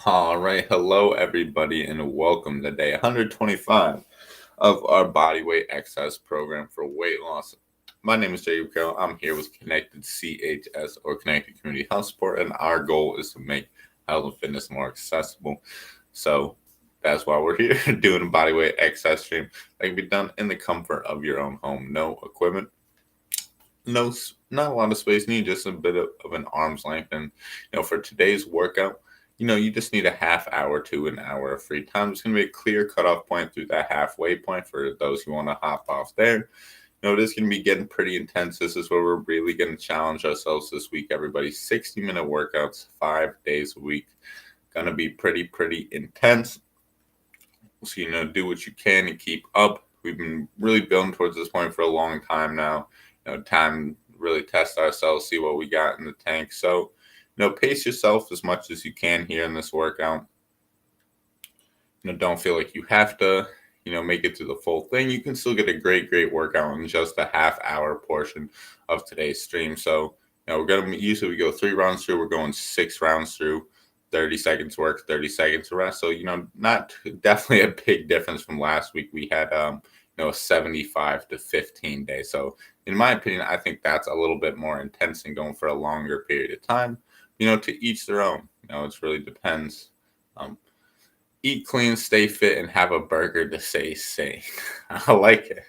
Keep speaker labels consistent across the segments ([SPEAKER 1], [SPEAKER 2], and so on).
[SPEAKER 1] All right, hello everybody, and welcome to day 125 of our Bodyweight exercise program for weight loss. My name is Jay Carroll. I'm here with Connected CHS or Connected Community Health Support, and our goal is to make health and fitness more accessible. So that's why we're here doing a bodyweight exercise stream that can be done in the comfort of your own home. No equipment, not a lot of space needed, just a bit of an arm's length. And for today's workout, you just need a half hour to an hour of free time. It's going to be a clear cutoff point through that halfway point for those who want to hop off there. It is going to be getting pretty intense. This is where we're really going to challenge ourselves this week, everybody. 60-minute workouts, 5 days a week. Going to be pretty intense. So, do what you can to keep up. We've been really building towards this point for a long time now. Time to really test ourselves, see what we got in the tank. So, pace yourself as much as you can here in this workout. Don't feel like you have to, make it to the full thing. You can still get a great workout in just a half-hour portion of today's stream. So, we're going to usually we go 3 rounds through. We're going 6 rounds through. 30 seconds work, 30 seconds rest. So, not definitely a big difference from last week. We had, a 75 to 15 day. So, in my opinion, I think that's a little bit more intense than going for a longer period of time. To each their own. It really depends. Eat clean, stay fit, and have a burger to stay sane. I like it.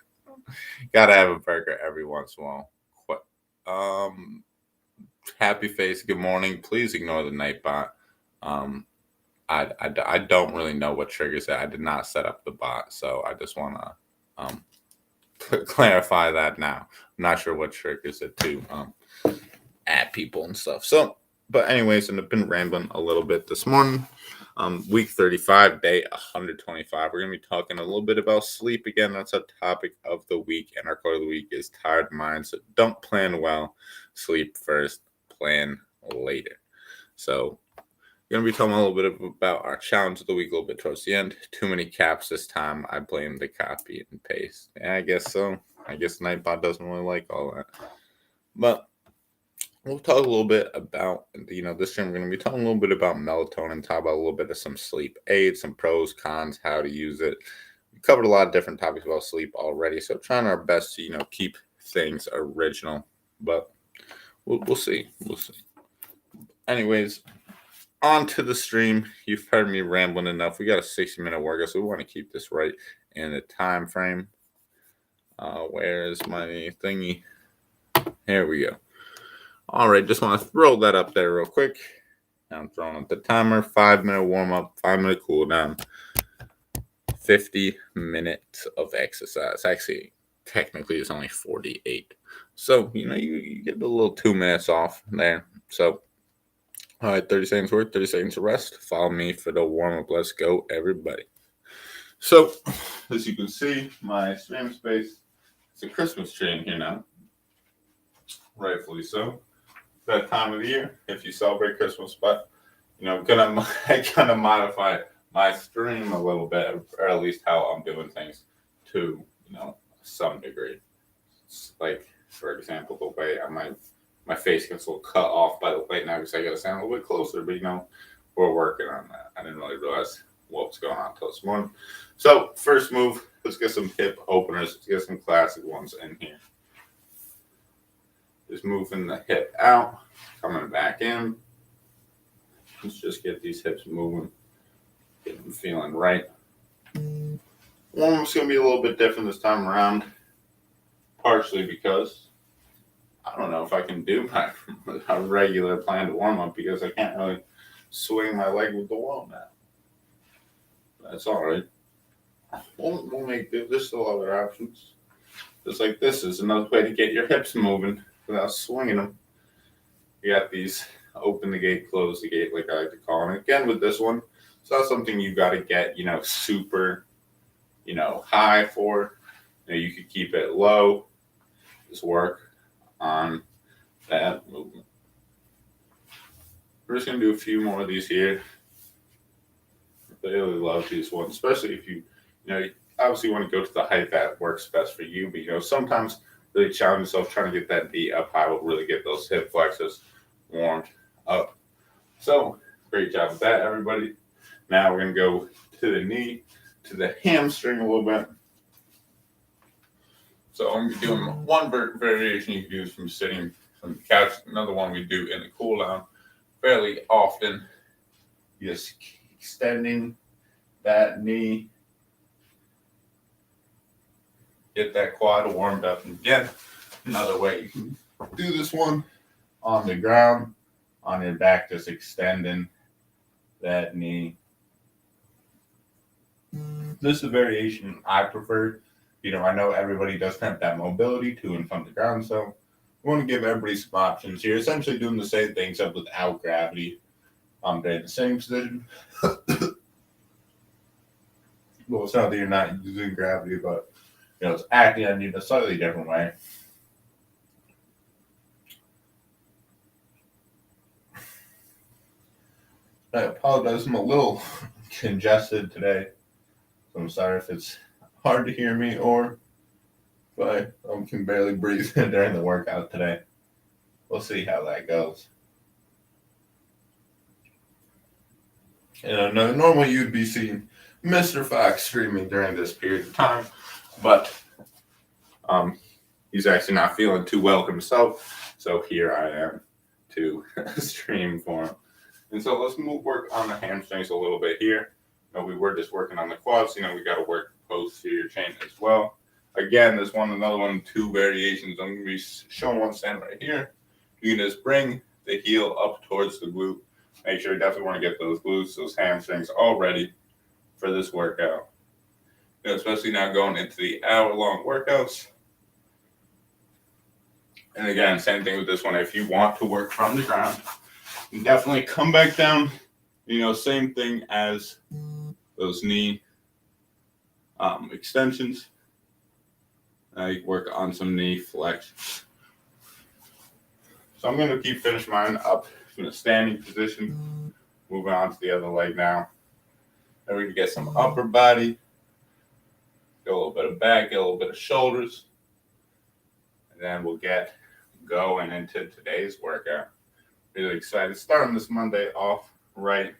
[SPEAKER 1] Gotta have a burger every once in a while. Happy face. Good morning. Please ignore the Nightbot. I don't really know what triggers it. I did not set up the bot, so I just want to clarify that now. I'm not sure what triggers it to add people and stuff. So. But anyways, and I've been rambling a little bit this morning. Week 35, day 125. We're going to be talking a little bit about sleep again. That's our topic of the week. And our quote of the week is tired minds. So don't plan well. Sleep first. Plan later. So we're going to be talking a little bit about our challenge of the week a little bit towards the end. Too many caps this time. I blame the copy and paste. Yeah, I guess so. I guess Nightbot doesn't really like all that. But we'll talk a little bit about, this time we're going to be talking a little bit about melatonin, talk about a little bit of some sleep aids, some pros, cons, how to use it. We covered a lot of different topics about sleep already, so trying our best to, keep things original, but we'll see. We'll see. Anyways, on to the stream. You've heard me rambling enough. We got a 60-minute workout, so we want to keep this right in the time frame. Where's my thingy? Here we go. All right, just want to throw that up there real quick. I'm throwing up the timer, 5-minute warm-up, 5-minute cool down, 50 minutes of exercise. Actually, technically, it's only 48. So, you get a little 2 minutes off there. So, all right, 30 seconds work, 30 seconds of rest. Follow me for the warm-up. Let's go, everybody. So, as you can see, my stream space, it's a Christmas tree in here now. Rightfully so. That time of the year, if you celebrate Christmas, but gonna modify my stream a little bit, or at least how I'm doing things to some degree. It's like, for example, the way my face gets a little cut off by the light now because I gotta stand a little bit closer, but we're working on that. I didn't really realize what was going on until this morning. So first move, let's get some hip openers, let's get some classic ones in here. Just moving the hip out, coming back in. Let's just get these hips moving, get them feeling right. Warm-up's going to be a little bit different this time around, partially because I don't know if I can do my regular planned warm-up because I can't really swing my leg with the wall now. That's all right. We'll make do. There's still other options. Just like this is another way to get your hips moving without swinging them. You got these open the gate, close the gate, like I like to call them. Again, with this one, it's not something you got to get, super, high for. You could keep it low. Just work on that movement. We're just going to do a few more of these here. I really love these ones, especially if you obviously want to go to the height that works best for you. But, sometimes really challenge yourself trying to get that knee up high will really get those hip flexors warmed up. So, great job with that, everybody. Now we're going to go to the knee, to the hamstring a little bit. So I'm doing one variation you can do from sitting on the couch. Another one we do in the cool down fairly often. Just extending that knee. Get that quad warmed up. And again, another way you can do this one on the ground, on your back, just extending that knee. This is a variation I prefer. I know everybody doesn't have that mobility to and from the ground, so we want to give everybody some options here. Essentially doing the same thing except without gravity. They're in the same position. Well, it's not that you're not using gravity, but it's acting on you in a slightly different way. I apologize, I'm a little congested today. So I'm sorry if it's hard to hear me or if I can barely breathe during the workout today. We'll see how that goes. And normally you'd be seeing Mr. Fox streaming during this period of time, but he's actually not feeling too well himself, so here I am to stream for him. And so let's work on the hamstrings a little bit here. We were just working on the quads. We got to work the posterior chain as well. Again, there's another one, 2 variations. I'm going to be showing one stand right here. You can just bring the heel up towards the glute. Make sure you definitely want to get those glutes, those hamstrings all ready for this workout. Especially now going into the hour-long workouts. And again, same thing with this one. If you want to work from the ground, you definitely come back down. Same thing as those knee extensions. You work on some knee flexions. So I'm going to finish mine up in a standing position. Moving on to the other leg now. Then we can get some upper body. Get a little bit of back, get a little bit of shoulders. And then we'll get going into today's workout. Really excited. Starting this Monday off right.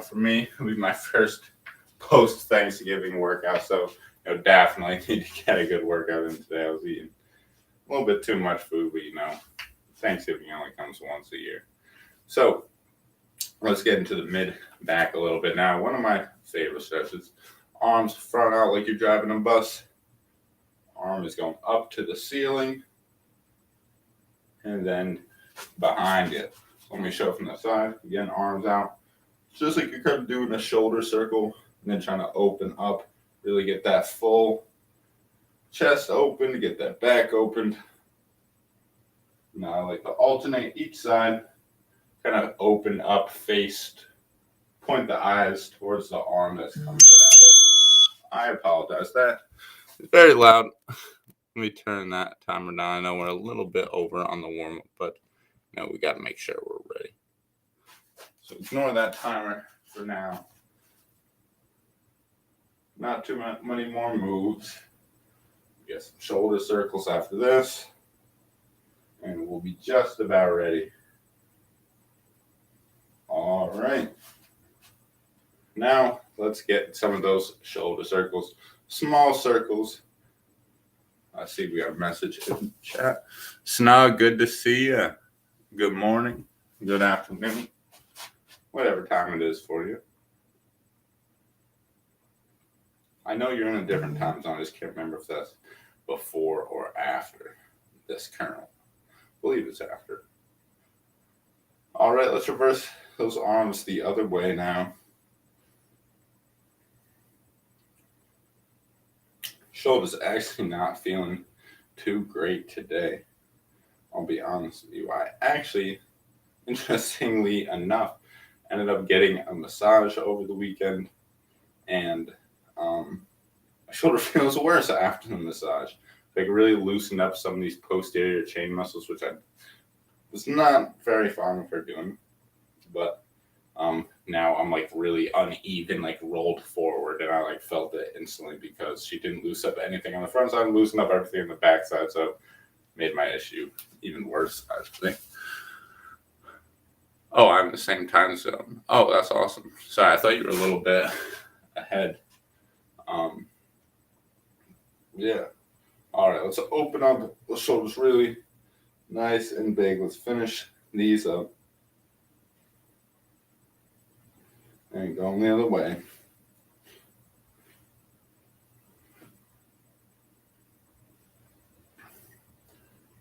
[SPEAKER 1] For me, it'll be my first post-Thanksgiving workout. So, definitely need to get a good workout in today. I was eating a little bit too much food, but Thanksgiving only comes once a year. So, let's get into the mid-back a little bit now. One of my favorite stretches. Arms front out like you're driving a bus. Arm is going up to the ceiling. And then behind it. So let me show from the side. Again, arms out. Just like you're kind of doing a shoulder circle. And then trying to open up. Really get that full chest open. To get that back opened. Now I like to alternate each side. Kind of open up, faced. Point the eyes towards the arm that's coming down. I apologize. That is very loud. Let me turn that timer down. I know we're a little bit over on the warm-up, but we got to make sure we're ready. So ignore that timer for now. Not too many more moves. Get some shoulder circles after this. And we'll be just about ready. All right. Now, let's get some of those shoulder circles. Small circles. I see we got a message in the chat. Snug, good to see you. Good morning. Good afternoon. Whatever time it is for you. I know you're in a different time zone. I just can't remember if that's before or after this current. I believe it's after. All right, let's reverse those arms the other way now. Shoulders actually not feeling too great today. I'll be honest with you. I actually, interestingly enough, ended up getting a massage over the weekend, and my shoulder feels worse after the massage. I could really loosen up some of these posterior chain muscles, which I was not very fond of her doing. But now I'm really uneven, rolled forward, and I felt it instantly because she didn't loosen up anything on the front side and loosen up everything on the back side, so it made my issue even worse, I think. Oh, I'm in the same time zone. Oh, that's awesome. Sorry, I thought you were a little bit ahead. Yeah. All right, let's open up the shoulders really nice and big. Let's finish these up. And going the other way.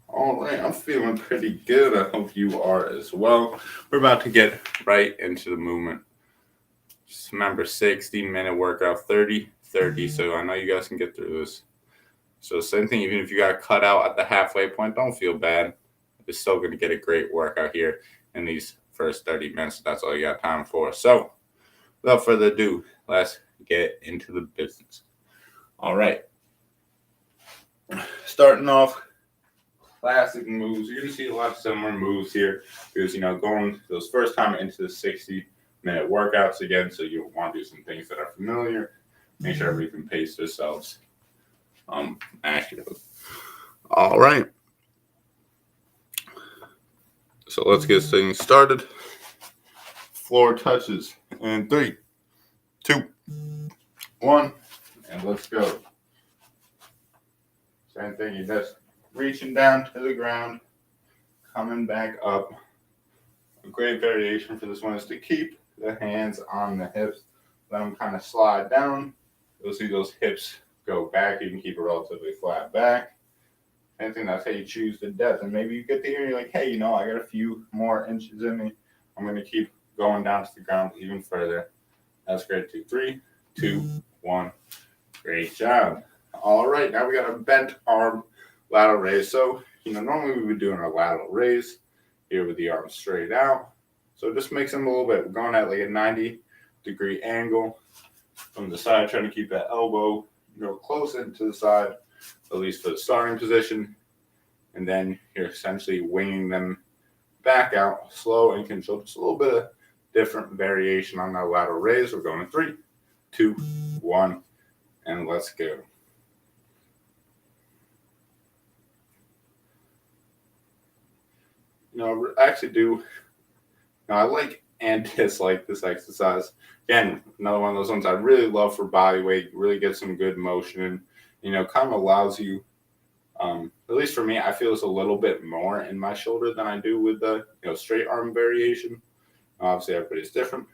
[SPEAKER 1] All right, I'm feeling pretty good. I hope you are as well. We're about to get right into the movement. Just remember 60-minute workout, 30. So I know you guys can get through this. So same thing, even if you got cut out at the halfway point, don't feel bad. You're still going to get a great workout here in these first 30 minutes. That's all you got time for. So without further ado, let's get into the business. All right. Starting off, classic moves. You're going to see a lot of similar moves here because, going those first time into the 60-minute workouts again. So you want to do some things that are familiar. Make sure we can pace ourselves accurately. All right. So let's get things started. Floor touches in 3, 2, 1, and let's go. Same thing, you're just reaching down to the ground, coming back up. A great variation for this one is to keep the hands on the hips. Let them kind of slide down. You'll see those hips go back. You can keep it relatively flat back. Same thing, that's how you choose the depth. And maybe you get there and you're like, hey, I got a few more inches in me. I'm going to keep going down to the ground even further. That's great too. 3, 2, 1. Great job. All right, now we got a bent arm lateral raise. So, normally we would be doing a lateral raise here with the arm straight out. So it just makes them a little bit, we're going at like a 90-degree angle from the side, trying to keep that elbow, close into the side, at least for the starting position. And then you're essentially winging them back out, slow and controlled. Just a little bit of different variation on that lateral raise. We're going in 3, 2, 1, and let's go. I actually do. I like and dislike this exercise. Again, another one of those ones I really love for body weight. Really get some good motion in. Kind of allows you. At least for me, I feel it's a little bit more in my shoulder than I do with the straight arm variation. Obviously, everybody's different.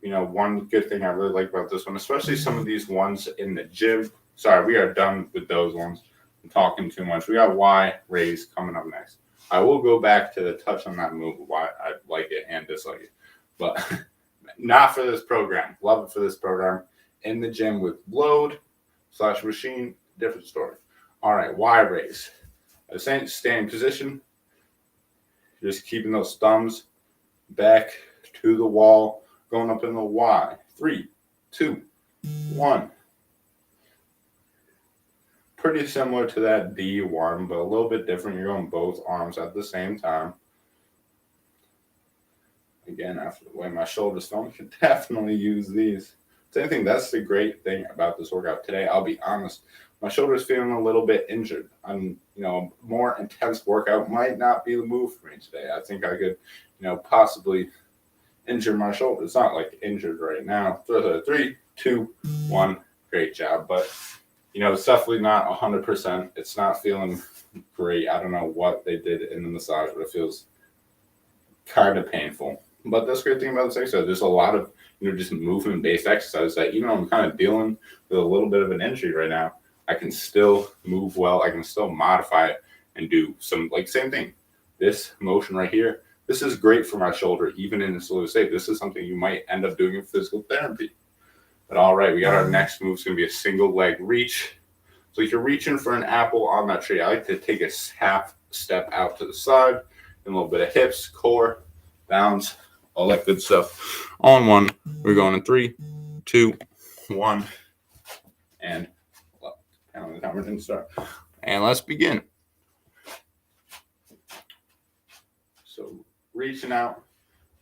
[SPEAKER 1] One good thing I really like about this one, especially some of these ones in the gym. Sorry, we are done with those ones. I'm talking too much. We got Y raise coming up next. I will go back to the touch on that move, why I like it and dislike it. But not for this program. Love it for this program. In the gym with load / machine, different story. All right, Y raise. Standing position. Just keeping those thumbs back to the wall, going up in the Y. 3, 2, 1. Pretty similar to that D one, but a little bit different. You're going both arms at the same time. Again, after the way my shoulders feel, I can definitely use these. Same thing, that's the great thing about this workout today. I'll be honest, my shoulder's feeling a little bit injured. A more intense workout might not be the move for me today. I think I could, possibly injure my shoulder. It's not like injured right now. 3, 2, 1. Great job. But, it's definitely not 100%. It's not feeling great. I don't know what they did in the massage, but it feels kind of painful. But that's the great thing about this exercise. There's a lot of, just movement-based exercise that even though I'm kind of dealing with a little bit of an injury right now, I can still move well. I can still modify it and do some, same thing. This motion right here, this is great for my shoulder, even in a slow state. This is something you might end up doing in physical therapy. But all right, we got our next move. It's going to be a single leg reach. So if you're reaching for an apple on that tree, I like to take a half step out to the side, and a little bit of hips, core, bounce, all that good stuff. On one, we're going in 3, 2, 1, and the timer didn't start. And let's begin. So reaching out.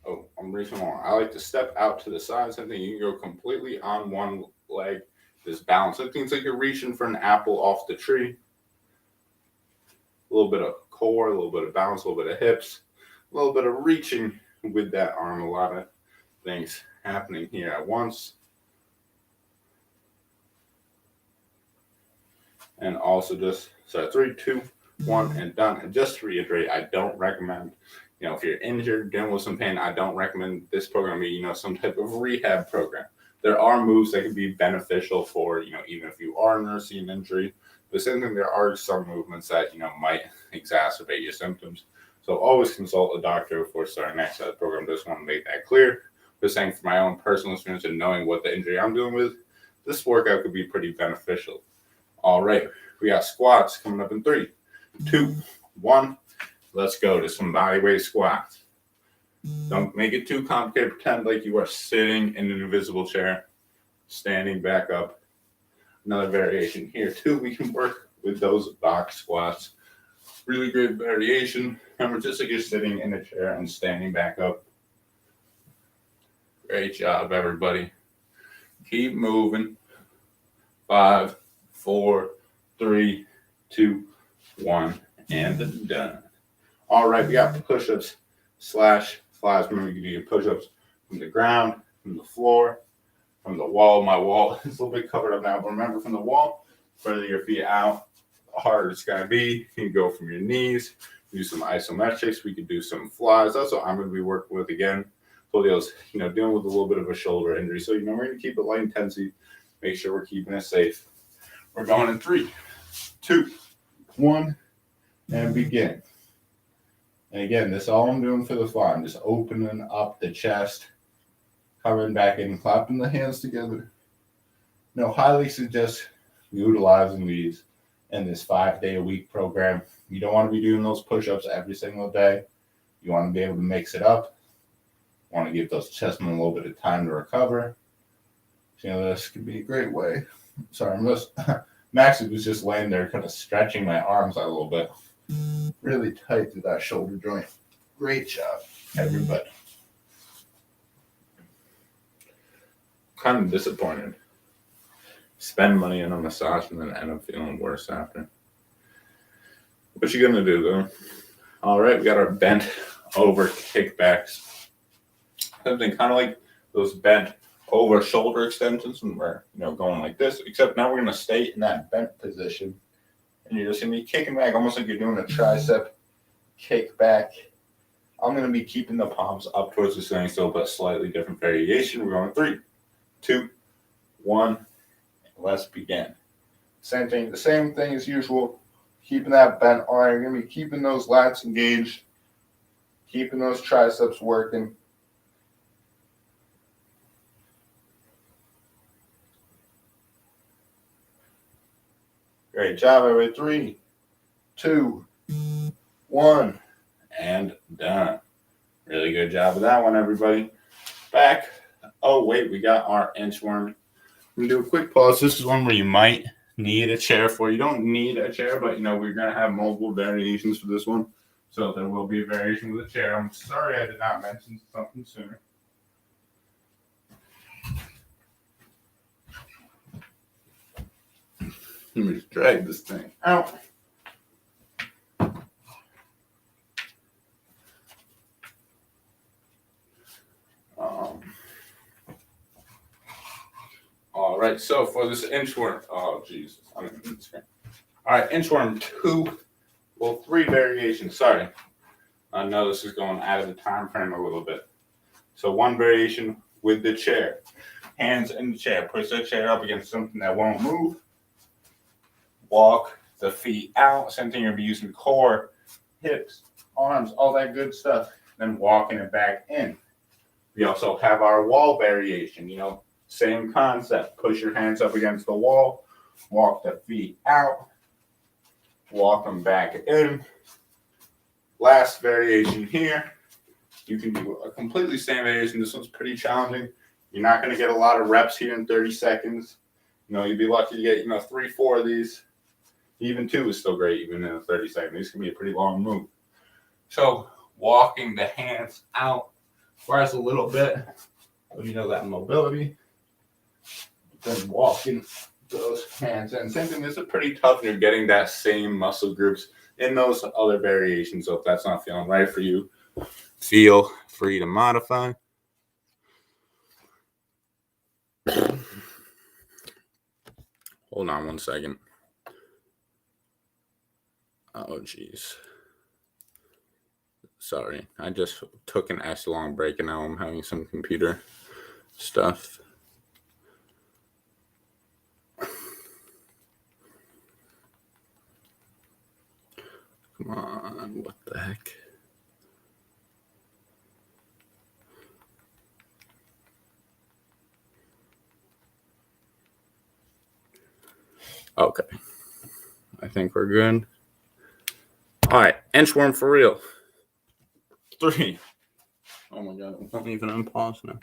[SPEAKER 1] Oh, I'm reaching along. I like to step out to the side. Something you can go completely on one leg. Just balance. It seems like you're reaching for an apple off the tree. A little bit of core, a little bit of balance, a little bit of hips, a little bit of reaching with that arm. A lot of things happening here at once. And also just, so 3, 2, 1, and done. And just to reiterate, I don't recommend, if you're injured, dealing with some pain, I don't recommend this program be, some type of rehab program. There are moves that can be beneficial for, even if you are nursing an injury. The same thing, there are some movements that, might exacerbate your symptoms. So always consult a doctor before starting an exercise program. Just want to make that clear. Just saying, from my own personal experience and knowing what the injury I'm dealing with, this workout could be pretty beneficial. All right, we got squats coming up in 3, 2, 1. Let's go to some bodyweight squats. Don't make it too complicated. Pretend like you are sitting in an invisible chair, standing back up. Another variation here too. We can work with those box squats. Really great variation. Remember, just like you're sitting in a chair and standing back up. Great job, everybody. Keep moving. 5, 4, 3, 2, 1, and done. All right, we got push-ups / flies. Remember, you can do your push-ups from the ground, from the floor, from the wall. My wall is a little bit covered up now, but remember, from the wall, further your feet out, the harder it's going to be. You can go from your knees, do some isometrics. We could do some flies. That's what I'm going to be working with again. So deals, dealing with a little bit of a shoulder injury. So, we're going to keep it light intensity. Make sure we're keeping it safe. We're going in 3, 2, 1, and begin. And again, this is all I'm doing for the fly. I'm just opening up the chest, coming back in, clapping the hands together. Highly suggest utilizing these in this 5-day-a-week program. You don't want to be doing those push-ups every single day. You want to be able to mix it up. You want to give those chestmen a little bit of time to recover. This could be a great way. Sorry, Max was just laying there kind of stretching my arms out a little bit. Really tight to that shoulder joint. Great job, everybody. Kind of disappointed. Spend money on a massage and then end up feeling worse after. What you gonna do though? All right, we got our bent over kickbacks. Something kind of like those bent over shoulder extensions when we're going like this, except now we're gonna stay in that bent position. And you're just going to be kicking back almost like you're doing a tricep kickback. I'm going to be keeping the palms up towards the ceiling still, but slightly different variation. We're going 3, 2, 1. Let's begin. Same thing, the same thing as usual. Keeping that bent arm. You're going to be keeping those lats engaged, keeping those triceps working. Great job, everybody. 3, 2, 1, and done. Really good job with that one, everybody. Back. Oh, wait, we got our inchworm. We're going to do a quick pause. This is one where you might need a chair for. You don't need a chair, but, we're going to have multiple variations for this one. So there will be a variation with a chair. I'm sorry I did not mention something sooner. Let me just drag this thing out. All right, so for this inchworm, oh Jesus, I'm in the screen. All right, inchworm 3 variations. Sorry, I know this is going out of the time frame a little bit. So 1 variation with the chair, hands in the chair. Push the chair up against something that won't move. Walk the feet out. Same thing, you'll be using core, hips, arms, all that good stuff. Then walking it back in. We also have our wall variation, same concept. Push your hands up against the wall, walk the feet out, walk them back in. Last variation here, you can do a completely same variation. This one's pretty challenging. You're not going to get a lot of reps here in 30 seconds. You'd be lucky to get, 3, 4 of these. Even 2 is still great, even in 30 seconds. This can be a pretty long move. So walking the hands out requires a little bit of, that mobility. Then walking those hands in. Same thing, this is pretty tough. You're getting that same muscle groups in those other variations. So if that's not feeling right for you, Feel free to modify. Hold on 1 second. Oh, jeez. Sorry. I just took an long break and now I'm having some computer stuff. Come on. What the heck? Okay. I think we're good. All right. Inchworm for real. 3. Oh my God. I'm not even on pause now.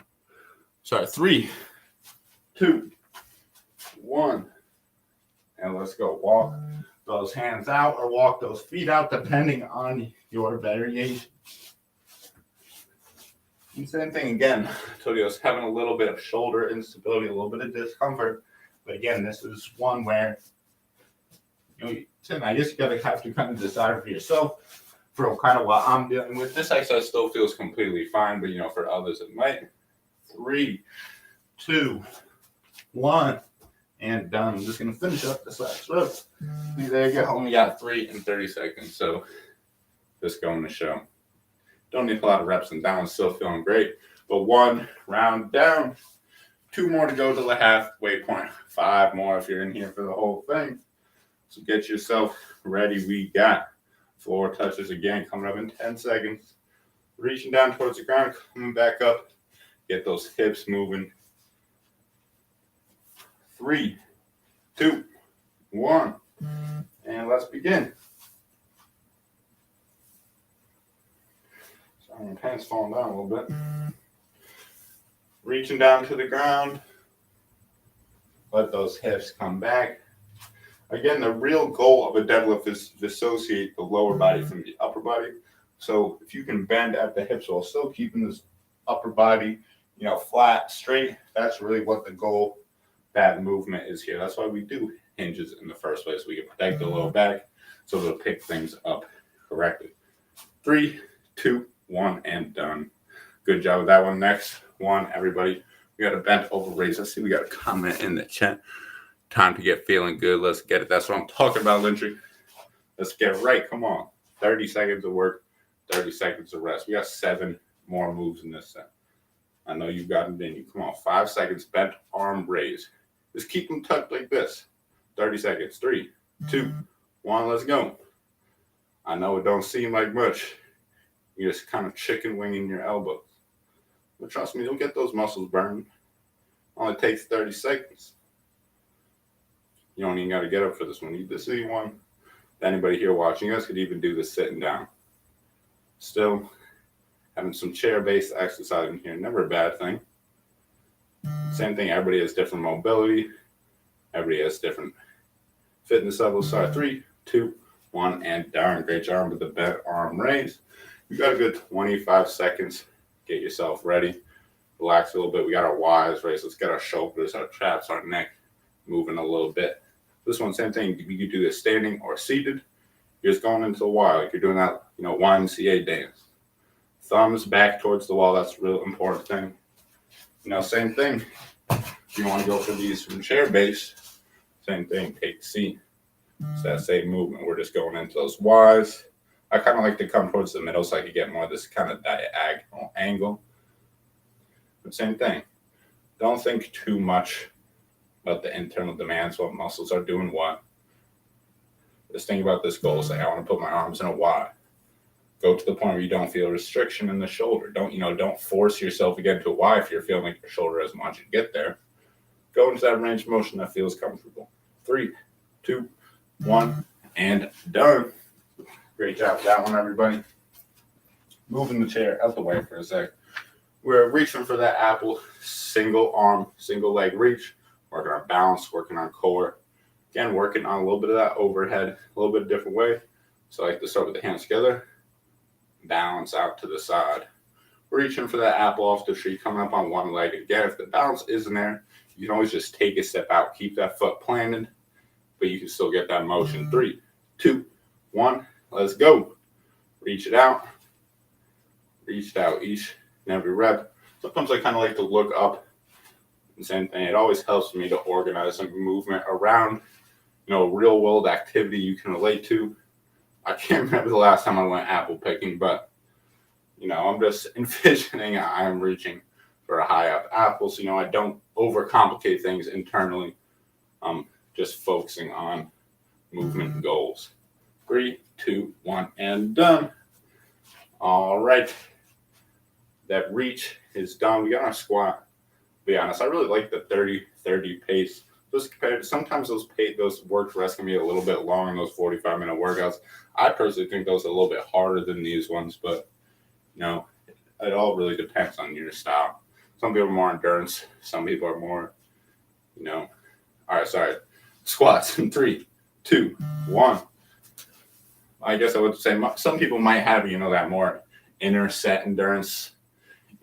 [SPEAKER 1] Sorry. 3, 2, 1. And let's go. Walk those hands out or walk those feet out, depending on your variation. And same thing again. I told you I was having a little bit of shoulder instability, a little bit of discomfort. But again, this is one where, I guess you have to kind of decide for yourself for kind of what I'm dealing with. This exercise still feels completely fine, but for others it might. 3, 2, 1, and done. I'm just gonna finish up this last rep. There you go. Only got 3 and 30 seconds, so just going to show. Don't need a lot of reps and downs. Still feeling great, but 1 round down. 2 more to go to the halfway point. 5 more if you're in here for the whole thing. So get yourself ready. We got floor touches again coming up in 10 seconds. Reaching down towards the ground, coming back up. Get those hips moving. 3, 2, 1. And let's begin. Sorry, my pants falling down a little bit. Reaching down to the ground. Let those hips come back. Again, the real goal of a deadlift is to dissociate the lower body from the upper body. So if you can bend at the hips while still keeping this upper body, flat, straight, that's really what the goal, that movement is here. That's why we do hinges in the first place. We can protect the lower back so it'll pick things up correctly. 3, 2, 1, and done. Good job with that one. Next one, everybody. We got a bent over raise. I see we got a comment in the chat. Time to get feeling good. Let's get it. That's what I'm talking about, Lynchie. Let's get it right. Come on. 30 seconds of work, 30 seconds of rest. We got 7 more moves in this set. I know you've got it in you. Come on. 5 seconds. Bent arm raise. Just keep them tucked like this. 30 seconds. 3, 2, 1. Let's go. I know it don't seem like much. You're just kind of chicken winging your elbows. But trust me, you'll get those muscles burned. Only takes 30 seconds. You don't even got to get up for this one. This is one. Anybody here watching, you guys could even do this sitting down. Still having some chair-based exercise in here. Never a bad thing. Same thing. Everybody has different mobility. Everybody has different fitness levels. Sorry, 3, 2, 1, and down. Great job with the bent arm raise. You got a good 25 seconds. Get yourself ready. Relax a little bit. We got our Y's raised. Let's get our shoulders, our traps, our neck moving a little bit. This one, same thing. You can do this standing or seated. You're just going into the Y like you're doing that, YMCA dance. Thumbs back towards the wall. That's a real important thing. Same thing. If you want to go for these from chair base, same thing. Take a seat. It's that same movement. We're just going into those Y's. I kind of like to come towards the middle so I can get more of this kind of diagonal angle. But same thing. Don't think too much about the internal demands, what muscles are doing what. Just think about this goal. Say, I want to put my arms in a Y. Go to the point where you don't feel restriction in the shoulder. Don't force yourself to get into a Y if you're feeling like your shoulder doesn't want you to get there. Go into that range of motion that feels comfortable. 3, 2, 1, and done. Great job with that one, everybody. Moving the chair out the way for a sec. We're reaching for that apple, single arm, single leg reach. Working on balance, working on core. Again, working on a little bit of that overhead, a little bit different way. So I like to start with the hands together. Balance out to the side. Reaching for that apple off the tree, coming up on one leg. Again, if the balance isn't there, you can always just take a step out. Keep that foot planted, but you can still get that motion. 3, 2, 1. Let's go. Reach it out. reached out each and every rep. Sometimes I kind of like to look up. The same thing. It always helps me to organize some movement around, real world activity you can relate to. I can't remember the last time I went apple picking, but I'm just envisioning I am reaching for a high up apple, so I don't overcomplicate things internally. I'm just focusing on movement goals. 3, 2, 1, and done. All right. That reach is done. We got our squat. To be honest, I really like the 30-30 pace. Just compared to sometimes those work rests can be a little bit long in those 45-minute workouts. I personally think those are a little bit harder than these ones, but it all really depends on your style. Some people are more endurance. Some people are more, all right, sorry. Squats in 3, 2, 1. I guess I would say some people might have, that more inner set endurance.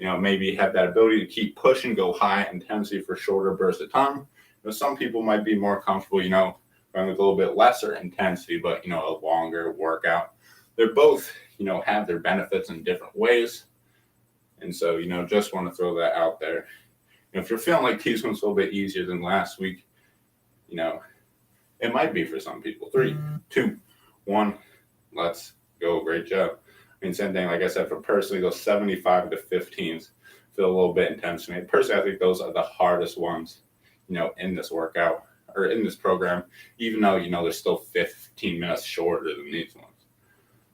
[SPEAKER 1] Maybe have that ability to keep pushing, go high intensity for shorter bursts of time. Some people might be more comfortable, going with a little bit lesser intensity, but, a longer workout. They're both, have their benefits in different ways. And so, just want to throw that out there. If you're feeling like this one's a little bit easier than last week, it might be for some people. 3, 2, 1, let's go. Great job. Same thing, like I said, for personally, those 75 to 15s feel a little bit intense to me. Personally, I think those are the hardest ones, in this workout or in this program, even though, they're still 15 minutes shorter than these ones.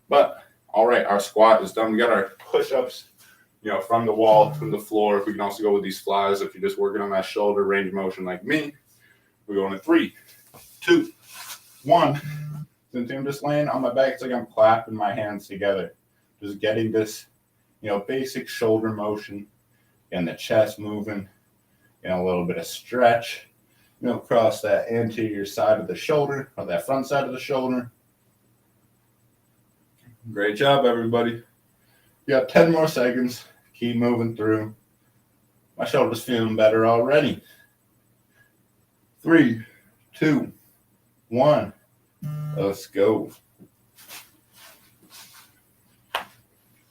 [SPEAKER 1] But, all right, our squat is done. We got our push-ups, from the wall, from the floor. We can also go with these flies if you're just working on that shoulder range of motion like me. We're going in 3, 2, 1. Since I'm just laying on my back, it's like I'm clapping my hands together. Just getting this, basic shoulder motion and the chest moving, a little bit of stretch, across that anterior side of the shoulder or that front side of the shoulder. Great job, everybody. You got 10 more seconds. Keep moving through. My shoulder's feeling better already. 3, 2, 1. Let's go.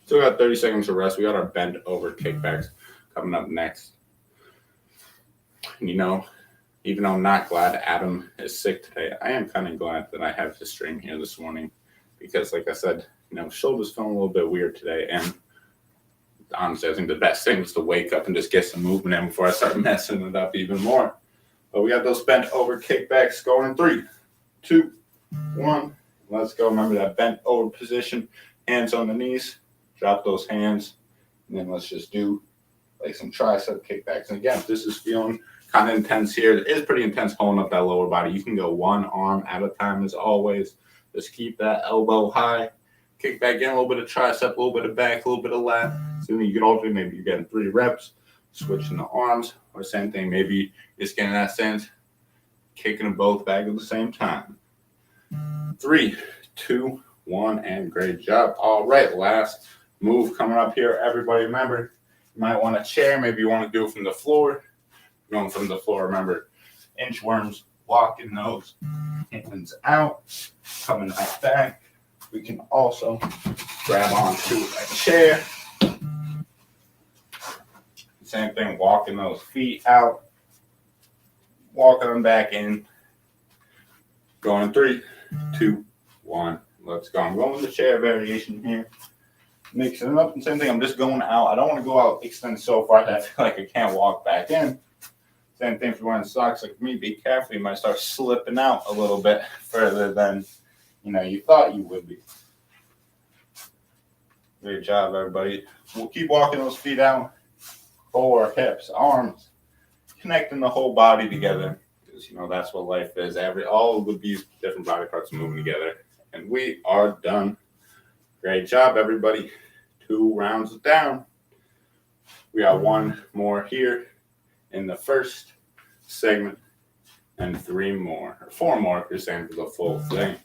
[SPEAKER 1] So we got 30 seconds of rest. We got our bent over kickbacks coming up next. And even though I'm not glad Adam is sick today, I am kind of glad that I have his stream here this morning because, like I said, shoulder's feeling a little bit weird today. And honestly, I think the best thing is to wake up and just get some movement in before I start messing it up even more. But we got those bent over kickbacks going in 3, 2, 1. Let's go. Remember that bent over position, hands on the knees. Drop those hands, and then let's just do like some tricep kickbacks. And again, if this is feeling kind of intense here, it is pretty intense holding up that lower body. You can go one arm at a time as always. Just keep that elbow high. Kick back in, a little bit of tricep, a little bit of back, a little bit of lat. So then you can alternate, maybe you're getting 3 reps, switching the arms, or same thing, maybe just getting that sense, kicking them both back at the same time. 3, 2, 1, and great job. All right, last move coming up here. Everybody remember, you might want a chair. Maybe you want to do it from the floor. Going from the floor, remember, inchworms, walking those hands out, coming right back. We can also grab onto a chair. Same thing, walking those feet out, walking them back in. Going 3, 2, 1. Let's go. I'm going with the chair variation here. Mixing it up. And same thing, I'm just going out. I don't want to go out, extend so far that I feel like I can't walk back in. Same thing if you're wearing socks like me. Be careful. You might start slipping out a little bit further than you thought you would be. Great job, everybody. We'll keep walking those feet out. Core, hips, arms, connecting the whole body together. Because that's what life is. All of these different body parts moving together. And we are done. Great job, everybody. 2 rounds down. We got 1 more here in the first segment, and 3 more, or 4 more if you're saying for the full thing.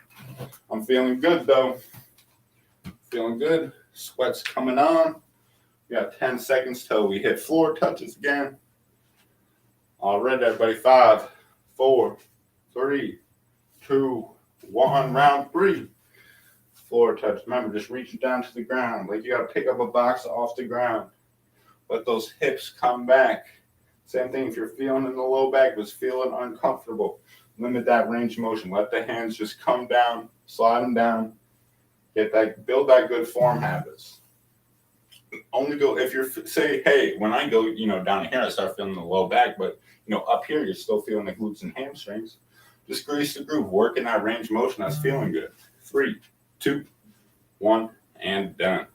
[SPEAKER 1] I'm feeling good, though. Feeling good. Sweat's coming on. We got 10 seconds till we hit floor touches again. All right, everybody. 5, 4, 3, 2, 1. Round 3. floor touch. Remember, just reach down to the ground. Like you got to pick up a box off the ground. Let those hips come back. Same thing if you're feeling in the low back, but feeling uncomfortable. Limit that range of motion. Let the hands just come down, slide them down. Build that good form habits. Only go if you're say, hey, when I go, down here, I start feeling the low back, but up here, you're still feeling the glutes and hamstrings. Just grease the groove, working that range of motion. That's feeling good. 3, 2, 1, and done.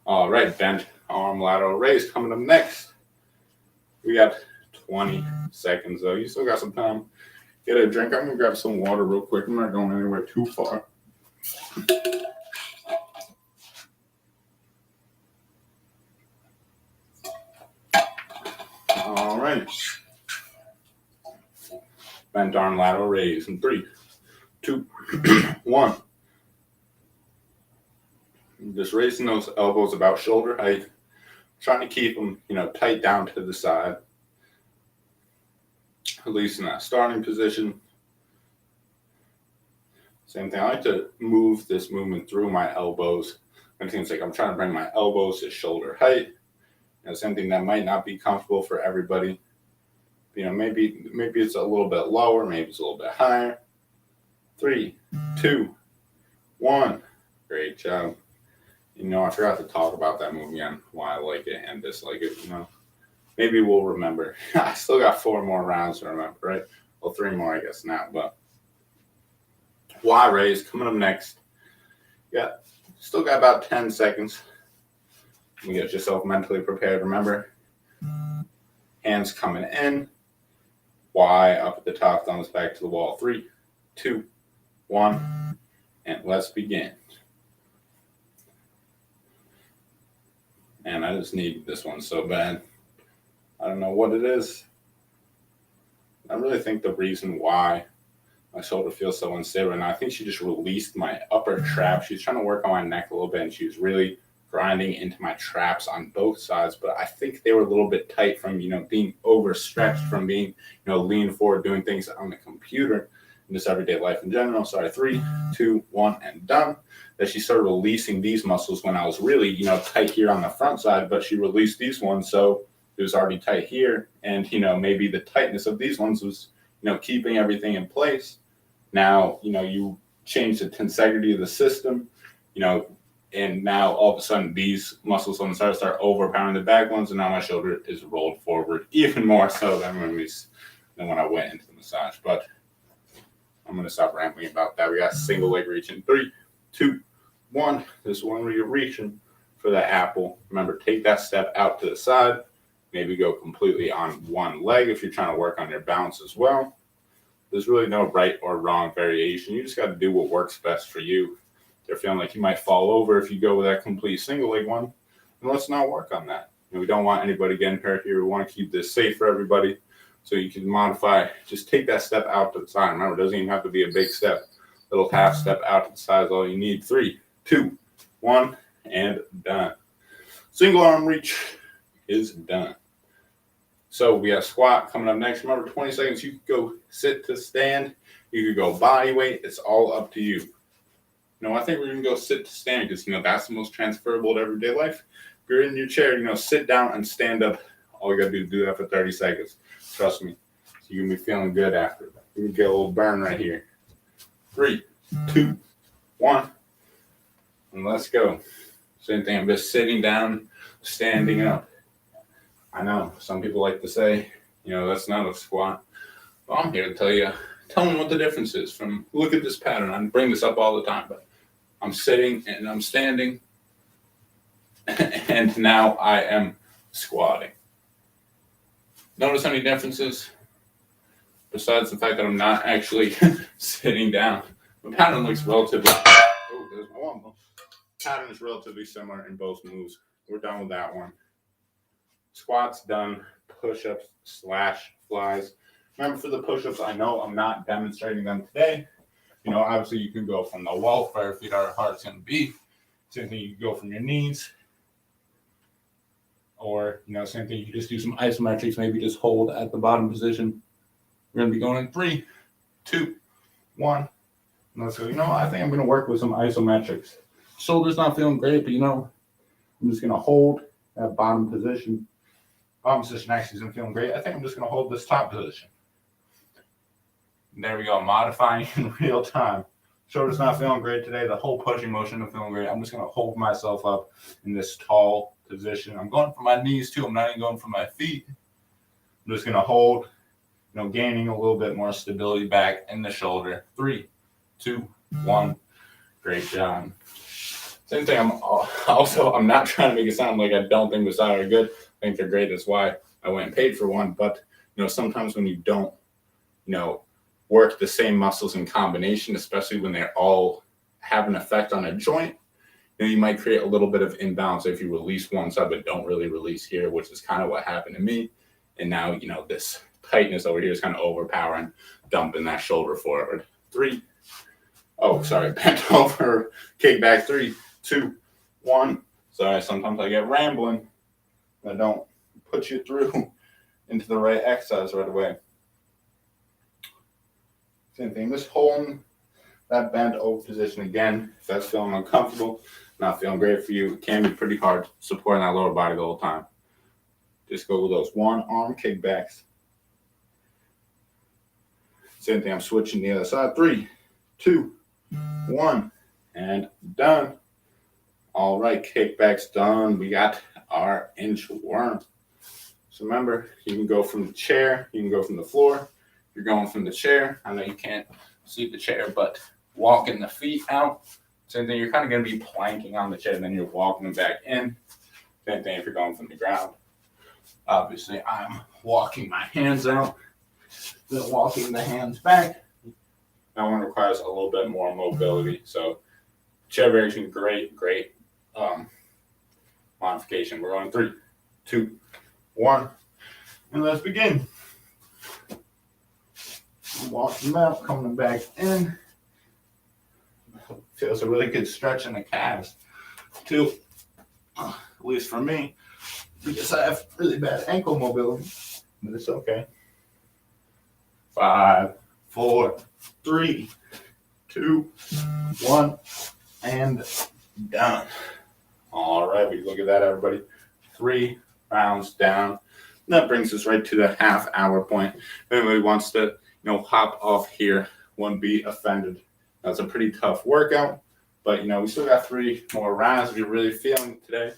[SPEAKER 1] All right, bench, arm, lateral raise coming up next. We got 20 seconds though. You still got some time. Get a drink. I'm gonna grab some water real quick. I'm not going anywhere too far. All right. Bent arm lateral raise in 3, 2, 1. Just raising those elbows about shoulder height. Trying to keep them, tight down to the side. At least in that starting position. Same thing. I like to move this movement through my elbows. I think it's like I'm trying to bring my elbows to shoulder height. Same thing that might not be comfortable for everybody. Maybe it's a little bit lower, maybe it's a little bit higher. 3, 2, 1. Great job. I forgot to talk about that movie and why I like it and dislike it. Maybe we'll remember. I still got 4 more rounds to remember, right? Well, 3 more, I guess, now. But Y raise coming up next. Yeah, still got about 10 seconds. You get yourself mentally prepared. Remember, hands coming in. Y up at the top, thumbs back to the wall. 3, 2, 1, and let's begin. And I just need this one so bad. I don't know what it is. I really think the reason why my shoulder feels so unstable, and I think she just released my upper trap. She's trying to work on my neck a little bit, and she was really grinding into my traps on both sides. But I think they were a little bit tight from, being overstretched, from being, leaning forward, doing things on the computer in just everyday life in general. Sorry, 3, 2, 1, and done. That she started releasing these muscles when I was really, tight here on the front side, but she released these ones, so it was already tight here. And, maybe the tightness of these ones was, keeping everything in place. Now, you change the tensegrity of the system, and now all of a sudden these muscles on the side start overpowering the back ones, and now my shoulder is rolled forward even more so than when I went into the massage. But I'm going to stop rambling about that. We got single leg reach in 3, 2, 1. This one where you're reaching for the apple. Remember, take that step out to the side. Maybe go completely on one leg if you're trying to work on your balance as well. There's really no right or wrong variation. You just got to do what works best for you. If you're feeling like you might fall over if you go with that complete single leg one, then let's not work on that. We don't want anybody getting hurt here. We want to keep this safe for everybody. So you can modify, just take that step out to the side. Remember, it doesn't even have to be a big step. Little half step out to the side is all you need. 3, 2, 1, and done. Single arm reach is done. So we have squat coming up next. Remember, 20 seconds. You could go sit to stand. You could go body weight. It's all up to you. I think we're going to go sit to stand because, that's the most transferable to everyday life. If you're in your chair, sit down and stand up. All you got to do is do that for 30 seconds. Trust me. So you're going to be feeling good after that. You can get a little burn right here. 3, 2, 1, and let's go. Same thing. I'm just sitting down, standing up. I know some people like to say, that's not a squat. Well, I'm here to tell them what the difference is. From look at this pattern. I bring this up all the time, but I'm sitting and I'm standing, and now I am squatting. Notice any differences? Besides the fact that I'm not actually sitting down. The pattern looks relatively. Oh, there's my one. Pattern is relatively similar in both moves. We're done with that one. Squats done. Push-ups / flies. Remember, for the push-ups, I know I'm not demonstrating them today. Obviously you can go from the wall, where your feet are hard it's going to be. Same thing, you can go from your knees. Or, same thing, you can just do some isometrics, maybe just hold at the bottom position. We're going to be going in 3, 2, 1, Let's go. I think I'm going to work with some isometrics. Shoulder's not feeling great, but I'm just going to hold that bottom position. Bottom position actually isn't feeling great. I think I'm just going to hold this top position. And there we go, modifying in real time. Shoulder's not feeling great today. The whole pushing motion isn't feeling great. I'm just going to hold myself up in this tall position. I'm going for my knees too. I'm not even going for my feet. I'm just going to hold, gaining a little bit more stability back in the shoulder. 3, 2, 1. Great job. Same thing. I'm not trying to make it sound like I don't think Masai are good. I think they're great. That's why I went and paid for one. But sometimes when you don't, work the same muscles in combination, especially when they're all have an effect on a joint, you might create a little bit of imbalance if you release one side but don't really release here, which is kind of what happened to me. And now, this tightness over here is kind of overpowering, dumping that shoulder forward. Bent over, kickback. 3, 2, 1. Sorry, sometimes I get rambling. I don't put you through into the right exercise right away. Same thing, just holding that bent over position again. If that's feeling uncomfortable, not feeling great for you, it can be pretty hard supporting that lower body the whole time. Just go with those 1 arm kickbacks. Same thing, I'm switching the other side. 3, 2, 1, and done. All right, kickbacks done. We got our inchworm. So remember, you can go from the chair, you can go from the floor. You're going from the chair. I know you can't see the chair, but walking the feet out. Same thing, you're kind of going to be planking on the chair, then you're walking them back in. Same thing if you're going from the ground. Obviously, I'm walking my hands out, then walking the hands back. That one requires a little bit more mobility. So chair variation, great modification. We're going 3, 2, 1, and let's begin. Walking them out, coming back in. Feels a really good stretch in the calves, too. At least for me, because I have really bad ankle mobility, but it's okay. 5, 4, 3, 2, 1, and done. All right, we look at that, everybody. 3 rounds down. That brings us right to the half-hour point. If anybody wants to hop off here, won't be offended. That's a pretty tough workout, but we still got 3 more rounds. If you're really feeling today,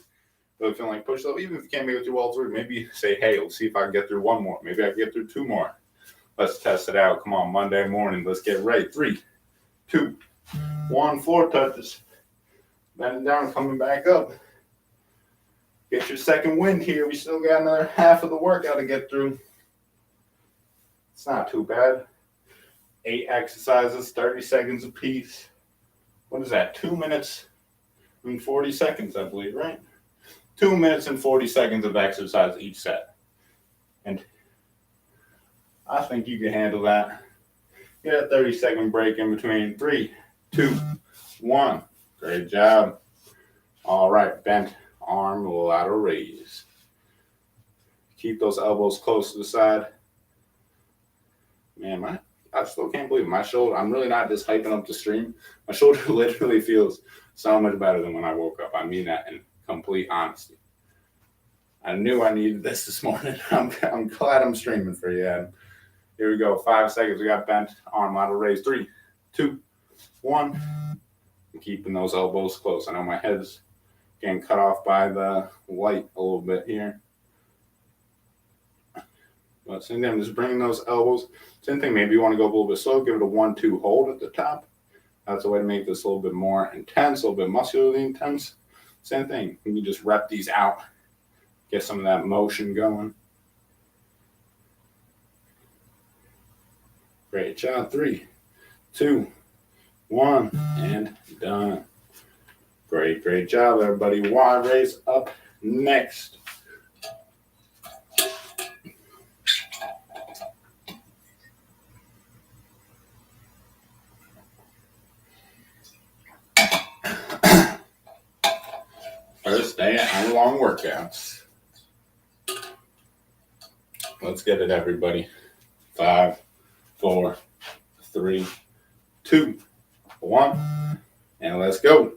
[SPEAKER 1] really feeling like push up, even if you can't make it through all 3, maybe say, hey, let's see if I can get through 1 more. Maybe I can get through 2 more. Let's test it out. Come on, Monday morning. Let's get ready. 3, 2, 1, 4 touches. Bending down, coming back up. Get your second wind here. We still got another half of the workout to get through. It's not too bad. 8 exercises, 30 seconds apiece. What is that? 2 minutes and 40 seconds, I believe, right? 2 minutes and 40 seconds of exercise each set. And I think you can handle that. Get a 30-second break in between. 3, 2, 1. Great job. All right, bent arm lateral raise. Keep those elbows close to the side. Man, I still can't believe it. My shoulder, I'm really not just hyping up the stream. My shoulder literally feels so much better than when I woke up. I mean that in complete honesty. I knew I needed this morning. I'm glad I'm streaming for you, Adam. Here we go. 5 seconds. We got bent arm lateral raise. 3, 2, 1. I'm keeping those elbows close. I know my head's getting cut off by the light a little bit here. But same thing, I'm just bringing those elbows. Same thing, maybe you want to go a little bit slow. Give it a 1-2 hold at the top. That's a way to make this a little bit more intense, a little bit muscularly intense. Same thing, you can just rep these out. Get some of that motion going. Great job. 3, 2, 1, and done. Great job, everybody. Y raise up next. First day of long workouts. Let's get it, everybody. 5, 4, 3, 2, 1, and let's go.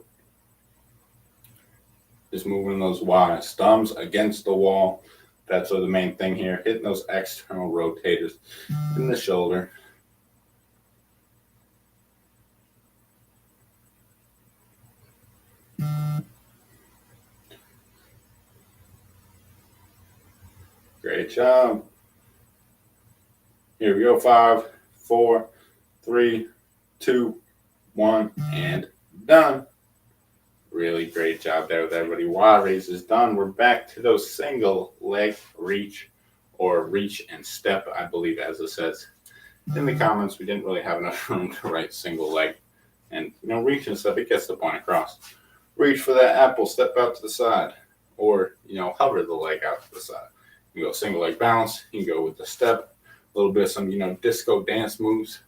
[SPEAKER 1] Just moving those wise thumbs against the wall. That's the main thing here. Hitting those external rotators in the shoulder. Great job. Here we go. 5, 4, 3, 2, 1, and done. Really great job there with everybody. Wide raise is done. We're back to those single leg reach or reach and step, I believe, as it says in the comments. We didn't really have enough room to write single leg. And, reach and step, it gets the point across. Reach for that apple, step out to the side, or, hover the leg out to the side. You go single leg bounce, you can go with the step, a little bit of some, disco dance moves.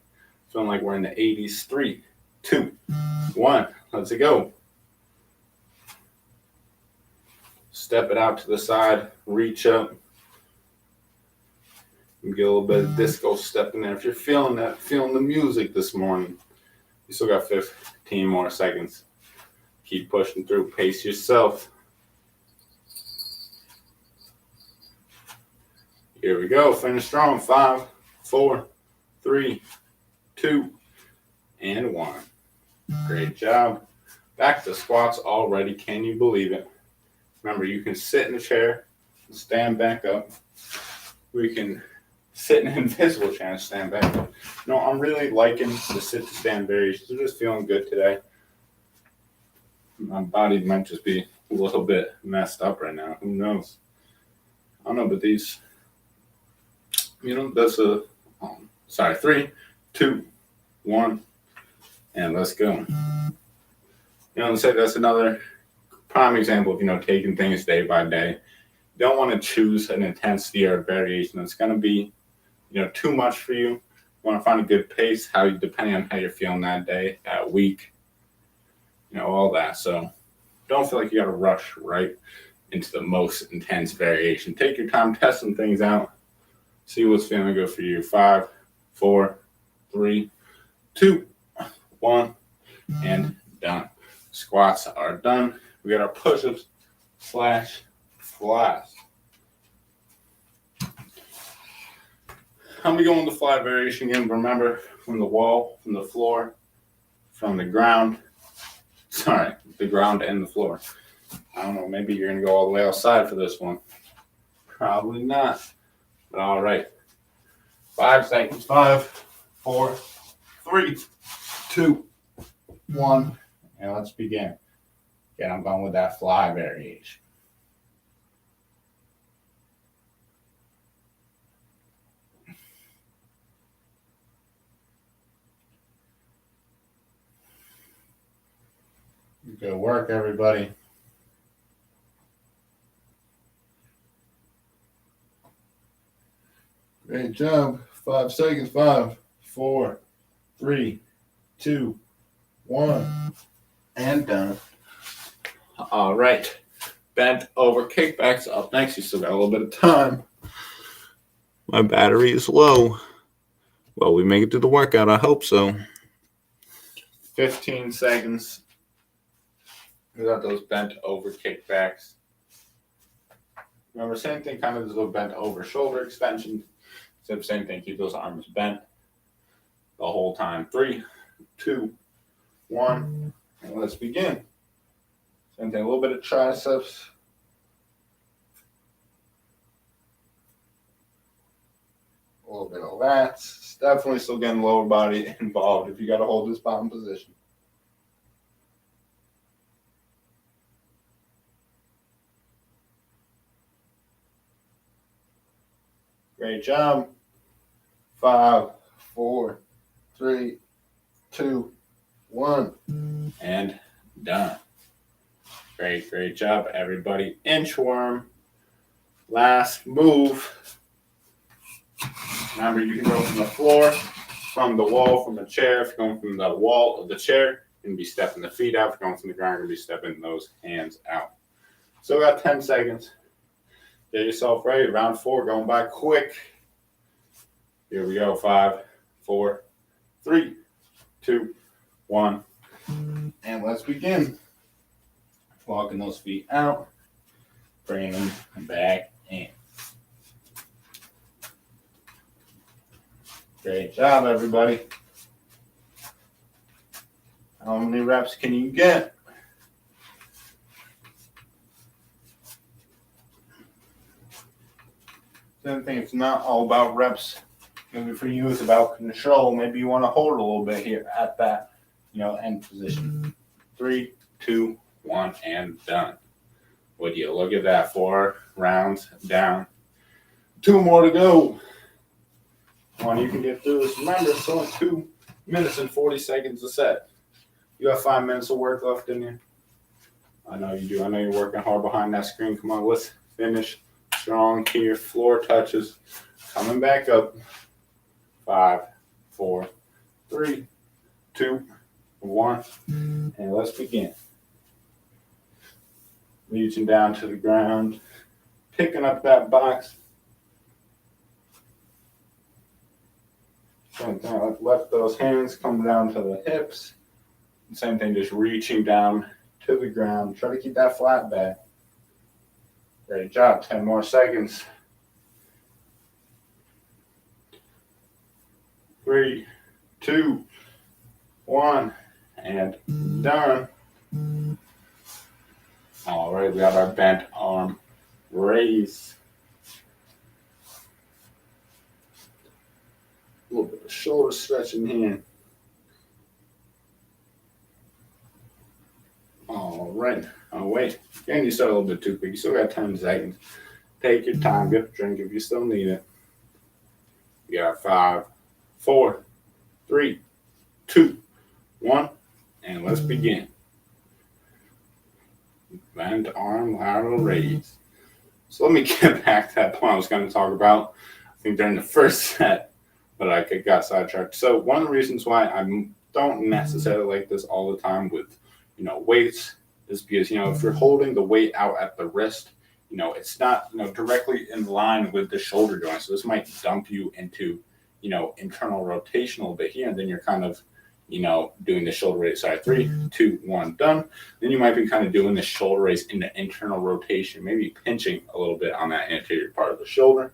[SPEAKER 1] Feeling like we're in the 80s. 3, 2, 1, let's go. Step it out to the side, reach up. You get a little bit of disco step in there. If you're feeling that, feeling the music this morning, you still got 15 more seconds. Keep pushing through, pace yourself. Here we go, finish strong. 5, 4, 3, 2, and 1. Great job. Back to squats already, can you believe it? Remember, you can sit in a chair and stand back up. We can sit in an invisible chair and stand back up. I'm really liking the sit to stand variations. I'm just feeling good today. My body might just be a little bit messed up right now. Who knows? I don't know, but these, that's a, 3, 2, 1, and let's go. Let's say that's another prime example of, taking things day by day. You don't want to choose an intensity or a variation that's going to be, too much for you. You want to find a good pace, depending on how you're feeling that day, that week, all that. So don't feel like you got to rush right into the most intense variation. Take your time testing things out. See what's feeling good for you. 5, 4, 3, 2, 1, and done. Squats are done. We got our push-ups / flies. I'm going to go on the fly variation again. Remember, from the wall, from the floor, from the ground. Sorry, the ground and the floor. I don't know, maybe you're going to go all the way outside for this one. Probably not. But all right. 5 seconds. 5, 4, 3, 2, 1. And let's begin. Again, I'm going with that fly variation. Good work, everybody. Great job. 5 seconds. 5, 4, 3, 2, 1. And done. All right. Bent over kickbacks up next. You still got a little bit of time. My battery is low. Well, we make it through the workout. I hope so. 15 seconds. We got those bent over kickbacks. Remember, same thing, kind of as a bent over shoulder extension. Except same thing, keep those arms bent the whole time. 3, 2, 1, and let's begin. Same thing, a little bit of triceps. A little bit of lats. It's definitely still getting lower body involved if you got to hold this bottom position. Great job. 5, 4, 3, 2, 1. And done. Great job, everybody. Inchworm. Last move. Remember, you can go from the floor, from the wall, from the chair. If you're going from the wall of the chair, you can be stepping the feet out. If you're going from the ground, you're going to be stepping those hands out. Still got 10 seconds. Get yourself ready. Round 4 going by quick. Here we go. 5, 4, 3, 2, 1, and let's begin. Walking those feet out, bringing them back in. Great job, everybody. How many reps can you get? Same thing, it's not all about reps. Maybe for you, it's about control. Maybe you want to hold a little bit here at that, end position. 3, 2, 1, and done. Would you look at that? 4 rounds down. 2 more to go. Come on, you can get through this. Remember, it's only 2 minutes and 40 seconds a set. You have 5 minutes of work left in you. I know you do. I know you're working hard behind that screen. Come on, let's finish strong here. Floor touches. Coming back up. 5, 4, 3, 2, 1, and let's begin. Reaching down to the ground, picking up that box. Same thing, let those hands come down to the hips. Same thing, just reaching down to the ground. Try to keep that flat back. Great job. 10 more seconds. 3, 2, 1, and done. All right, we got our bent arm raise. A little bit of shoulder stretching here. All right. Oh, wait. Again, you start a little bit too quick. You still got 10 seconds. Take your time. Get a drink if you still need it. You got 5, 4, 3, 2, 1, and let's begin. Bent arm lateral raise. So let me get back to that point I was going to talk about, I think during the first set, but I got sidetracked. So one of the reasons why I don't necessarily like this all the time with, weights is because, if you're holding the weight out at the wrist, it's not, directly in line with the shoulder joint. So this might dump you into, internal rotation a little bit here, and then you're kind of, doing the shoulder raise. Sorry, 3, 2, 1, done. Then you might be kind of doing the shoulder raise into internal rotation, maybe pinching a little bit on that anterior part of the shoulder.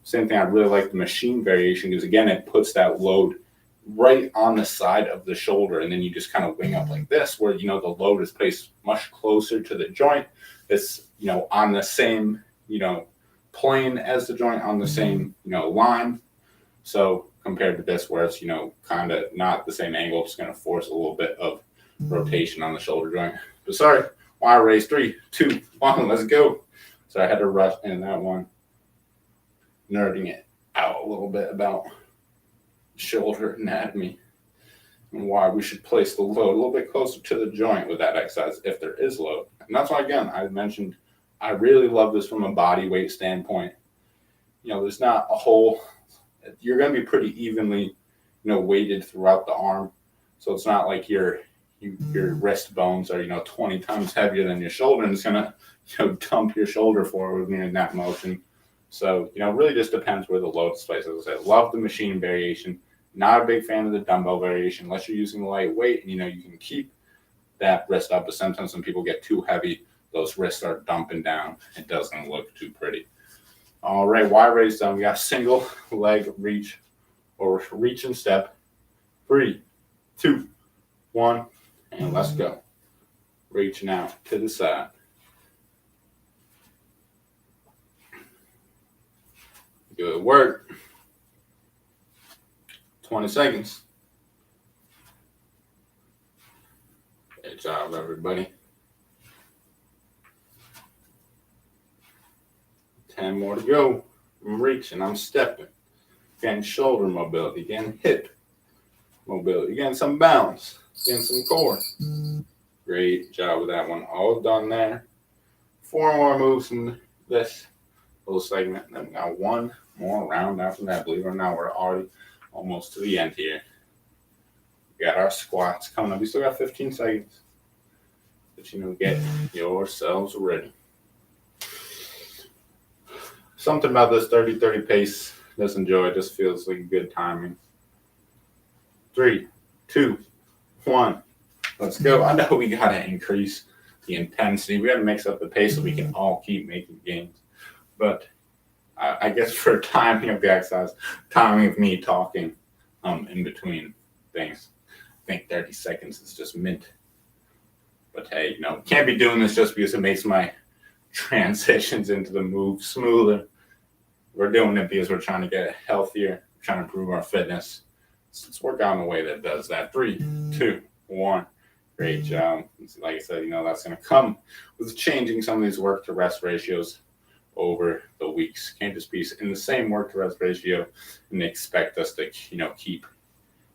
[SPEAKER 1] Same thing, I really like the machine variation because, again, it puts that load right on the side of the shoulder, and then you just kind of wing up like this, where, the load is placed much closer to the joint. It's, on the same, plane as the joint, on the same, line. So compared to this, where it's, kind of not the same angle, it's going to force a little bit of rotation on the shoulder joint. But sorry, wire raise. 3, 2, 1, let's go. So I had to rush in that one, nerding it out a little bit about shoulder anatomy and why we should place the load a little bit closer to the joint with that exercise if there is load. And that's why, again, I mentioned I really love this from a body weight standpoint. There's not a whole, you're going to be pretty evenly, weighted throughout the arm. So it's not like your wrist bones are, 20 times heavier than your shoulder, and it's going to, dump your shoulder forward in that motion. So, really just depends where the load is placed. As I said, love the machine variation. Not a big fan of the dumbbell variation unless you're using lightweight, and, you can keep that wrist up. But sometimes when people get too heavy, those wrists start dumping down. It doesn't look too pretty. All right, wire raise done. We got single leg reach or reach and step. 3, 2, 1, and let's go. Reaching out to the side. Good work. 20 seconds. Good job, everybody. 10 more to go. I'm reaching, I'm stepping. Getting shoulder mobility, getting hip mobility, getting some balance, getting some core. Great job with that one. All done there. 4 more moves in this little segment. Then we got 1 more round after that. Believe it or not, we're already almost to the end here. We got our squats coming up. We still got 15 seconds. But, get yourselves ready. Something about this 30-30 pace. Just enjoy it. Just feels like good timing. 3, 2, 1. Let's go. I know we got to increase the intensity. We got to mix up the pace so we can all keep making gains. But I guess for timing of the exercise, timing of me talking in between things, I think 30 seconds is just mint. But hey, can't be doing this just because it makes my transitions into the move smoother. We're doing it because we're trying to get healthier, trying to improve our fitness. So let's work out in a way that does that. 3, 2, 1. Great job. Like I said, that's going to come with changing some of these work to rest ratios over the weeks. Can't just be in the same work to rest ratio and expect us to, keep,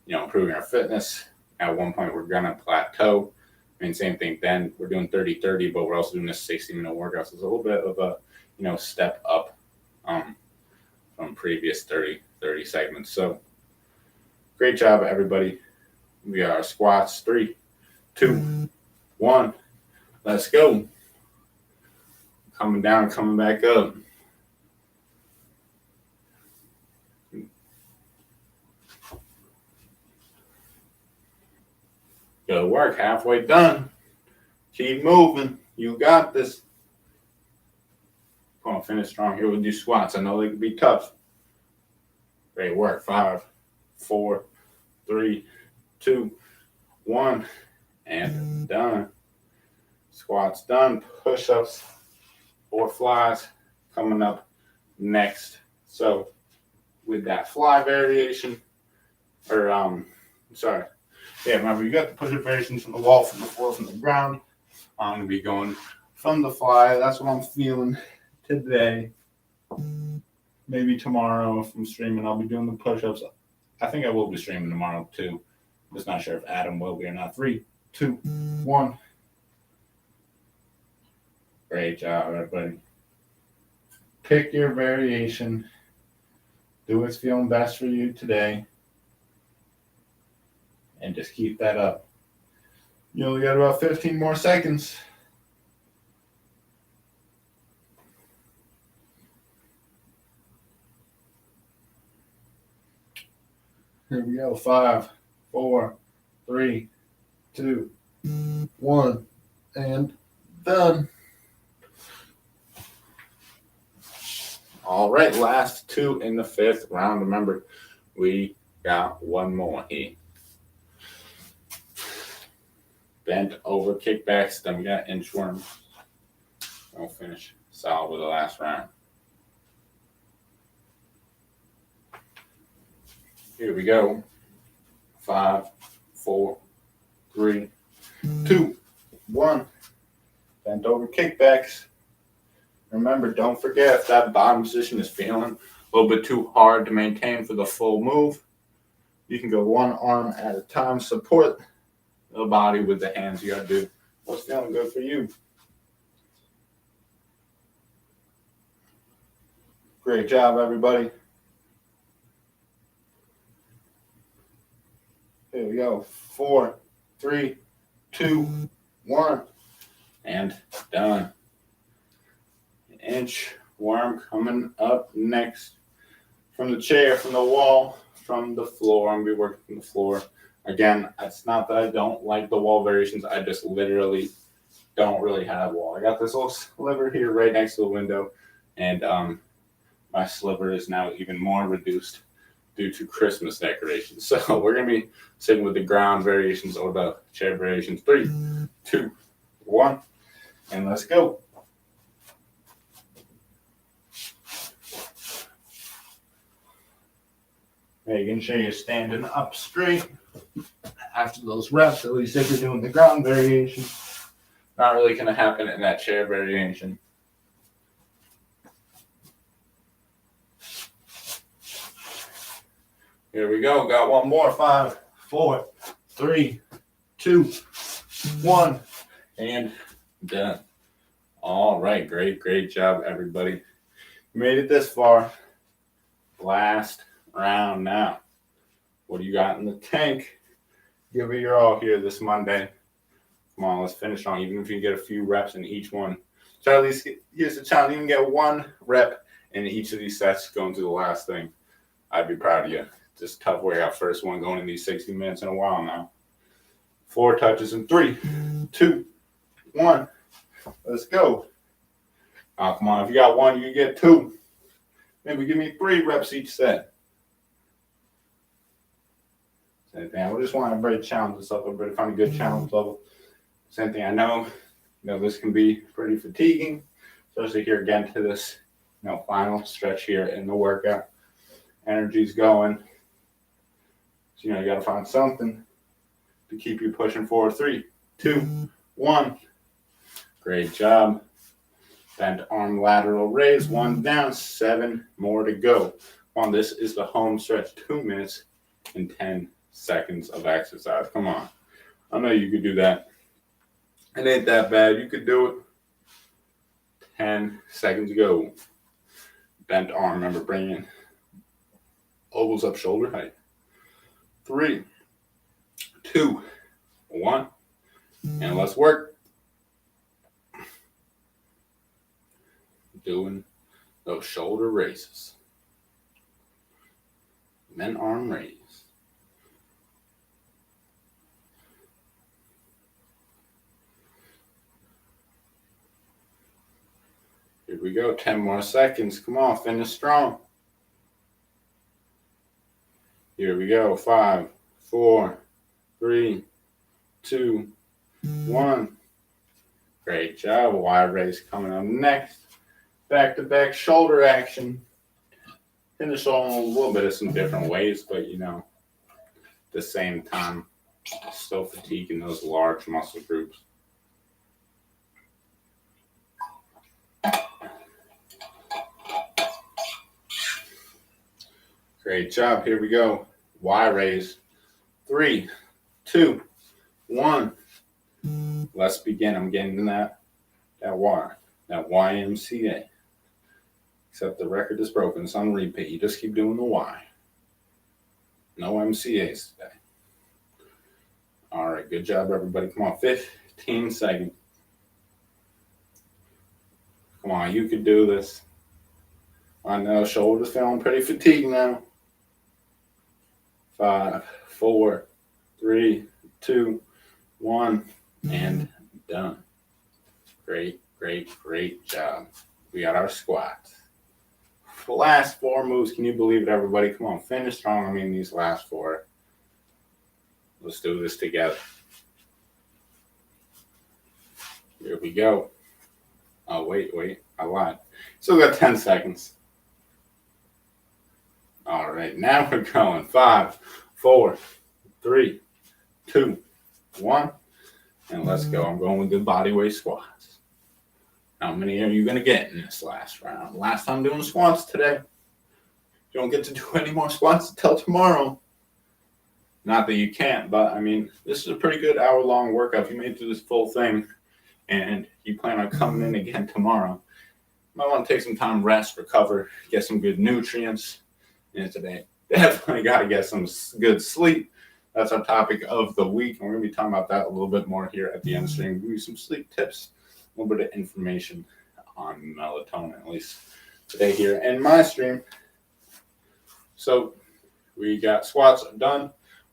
[SPEAKER 1] improving our fitness. At one point, we're going to plateau. Same thing then. We're doing 30-30, but we're also doing this 60-minute workout. So it's a little bit of a, step up from previous 30 segments. So great job, everybody. We got our squats. 3, 2, 1. Let's go. Coming down, coming back up. Good work. Halfway done. Keep moving. You got this. Come on, finish strong here with these squats. I know they can be tough. Great work. 5, 4, 3, 2, 1. And done. Squats done. Push-ups or flies coming up next. So with that fly variation, remember you got the push-up variations from the wall, from the floor, from the ground. I'm going to be going from the fly. That's what I'm feeling today. Maybe tomorrow if I'm streaming, I'll be doing the push-ups. I think I will be streaming tomorrow too. I'm just not sure if Adam will be or not. 3, 2, 1. Great job, everybody. Pick your variation. Do what's feeling best for you today. And just keep that up. You only got about 15 more seconds. Here we go. 5, 4, 3, 2, 1. And done. All right, last 2 in the 5th round. Remember, we got one more here. Bent over kickbacks, then we got inchworms. We'll finish solid with the last round. Here we go. 5, 4, 3, 2, 1. Bent over kickbacks. Remember, don't forget if that bottom position is feeling a little bit too hard to maintain for the full move, you can go one arm at a time. Support the body with the hands. You got to do what's feeling good for you. Great job, everybody. Here we go. 4, 3, 2, 1. And done. Inchworm coming up next. From the chair, from the wall, from the floor. I'm going to be working from the floor. Again, it's not that I don't like the wall variations. I just literally don't really have a wall. I got this little sliver here right next to the window. And my sliver is now even more reduced due to Christmas decorations. So we're going to be sitting with the ground variations or the chair variations. 3, 2, 1. And let's go. Making sure you're standing up straight after those reps, at least if you're doing the ground variation. Not really going to happen in that chair variation. Here we go. Got one more. 5, 4, 3, 2, 1. And done. All right. Great job, everybody. You made it this far. Last round now. What do you got in the tank? Give it your all here this Monday. Come on, let's finish on. Even if you get a few reps in each one. So at least here's the challenge. You can get 1 rep in each of these sets going to the last thing. I'd be proud of you. Just tough workout. First one going in these 60 minutes in a while now. 4 touches in 3, 2, 1. Let's go. Oh, come on. If you got 1, you get 2. Maybe give me 3 reps each set. Same thing. I just want everybody to challenge yourself. Everybody find a good challenge level. Same thing. I know, this can be pretty fatiguing, especially here again to this, final stretch here in the workout. Energy's going. So, you got to find something to keep you pushing forward. 3, 2, 1. Great job. Bent arm lateral raise. 1 down, 7 more to go. On this is the home stretch. 2 minutes and 10 seconds of exercise. Come on. I know you could do that. It ain't that bad. You could do it. 10 seconds to go. Bent arm. Remember, bringing elbows up shoulder height. 3, 2, 1. And let's work. Doing those shoulder raises. Bent arm raise. Here we go. 10 more seconds. Come on, finish strong. Here we go. 5, 4, 3, 2, 1. Great job. Wide raise coming up next. Back-to-back shoulder action. Finish on a little bit of some different ways, but at the same time, still fatiguing those large muscle groups. Great job. Here we go. Y raise. 3, 2, 1. Let's begin. I'm getting that Y, that YMCA. Except the record is broken. It's on repeat. You just keep doing the Y. No MCAs today. All right. Good job, everybody. Come on. 15 seconds. Come on. You could do this. I know. Shoulders feeling pretty fatigued now. 5, 4, 3, 2, 1, and done. Great, great, great job. We got our squats. The last 4 moves. Can you believe it, everybody? Come on, finish strong. I mean, these last 4. Let's do this together. Here we go. Oh, wait. I lied. Still got 10 seconds. All right, now we're going. 5, 4, 3, 2, 1. And let's go. I'm going with the bodyweight squats. How many are you going to get in this last round? Last time doing squats today. You don't get to do any more squats until tomorrow. Not that you can't, but this is a pretty good hour-long workout. If you made it through this full thing and you plan on coming in again tomorrow, you might want to take some time, rest, recover, get some good nutrients. And today, definitely got to get some good sleep. That's our topic of the week. And we're going to be talking about that a little bit more here at the end of the stream. Give you some sleep tips, a little bit of information on melatonin, at least today here in my stream. So we got squats done,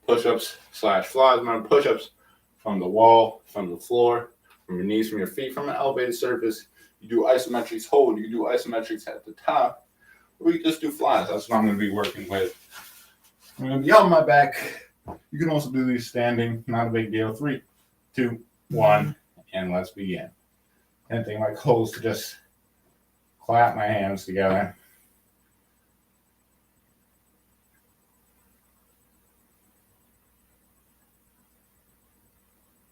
[SPEAKER 1] push-ups / flies. Remember, push-ups from the wall, from the floor, from your knees, from your feet, from an elevated surface. You do isometrics hold. You do isometrics at the top. Or you just do flies. That's what I'm going to be working with. I'm going to be on my back. You can also do these standing. Not a big deal. 3, 2, 1, and let's begin. And thing my goal is to just clap my hands together.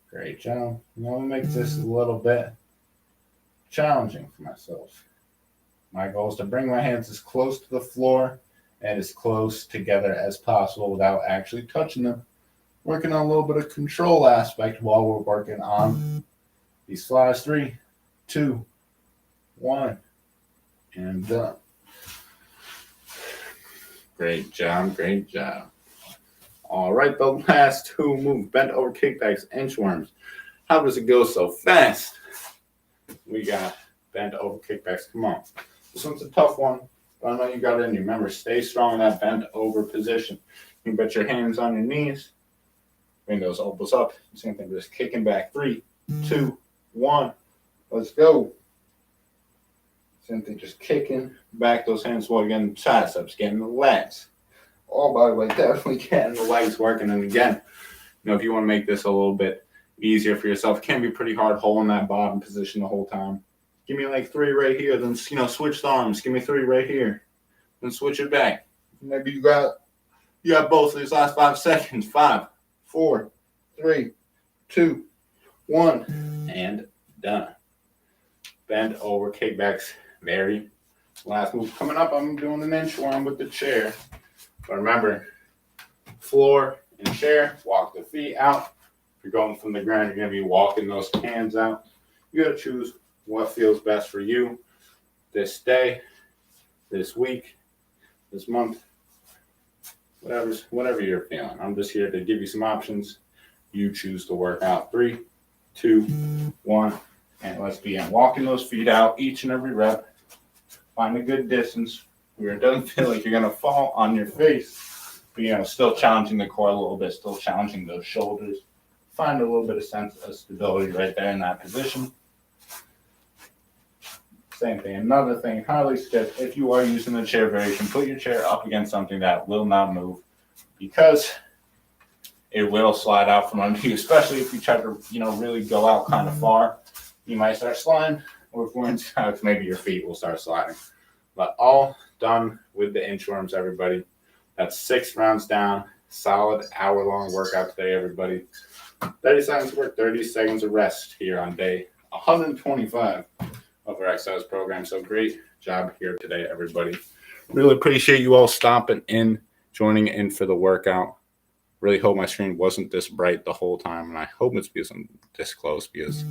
[SPEAKER 1] Great job. I'm going to make this a little bit challenging for myself. My goal is to bring my hands as close to the floor and as close together as possible without actually touching them. Working on a little bit of control aspect while we're working on these flies. 3, 2, 1, and done. Great job, great job. All right, the last 2 moves, bent over kickbacks, inchworms. How does it go so fast? We got bent over kickbacks. Come on. This one's a tough one, but I know you got it in you. Remember, stay strong in that bent over position. You can put your hands on your knees. Bring those elbows up. Same thing, just kicking back. 3, 2, 1. Let's go. Same thing, just kicking back those hands while again, triceps, getting the legs. All body weight, definitely getting the legs working. And again, if you want to make this a little bit easier for yourself, it can be pretty hard holding that bottom position the whole time. Give me like 3 right here, then switch the arms. Give me 3 right here, then switch it back. Maybe you got both of these last 5 seconds. 5, 4, 3, 2, 1, and done. Bend over kickbacks. Very last move coming up. I'm doing an inchworm with the chair. But remember, floor and chair, walk the feet out. If you're going from the ground, you're going to be walking those hands out. You got to choose what feels best for you this day, this week, this month, whatever you're feeling. I'm just here to give you some options. You choose to work out. 3, 2, 1, and let's begin. Walking those feet out each and every rep. Find a good distance where it doesn't feel like you're going to fall on your face, but still challenging the core a little bit, still challenging those shoulders. Find a little bit of sense of stability right there in that position. Same thing. Another thing, highly suggest if you are using the chair variation, put your chair up against something that will not move, because it will slide out from under you, especially if you try to, really go out kind of far. You might start sliding, or if we're inside, maybe your feet will start sliding. But all done with the inchworms, everybody. That's 6 rounds down. Solid hour-long workout today, everybody. 30 seconds of work, 30 seconds of rest here on day 125 of our exercise program. So great job here today, everybody. Really appreciate you all stopping in, joining in for the workout. Really hope my screen wasn't this bright the whole time, and I hope it's because I'm this close, because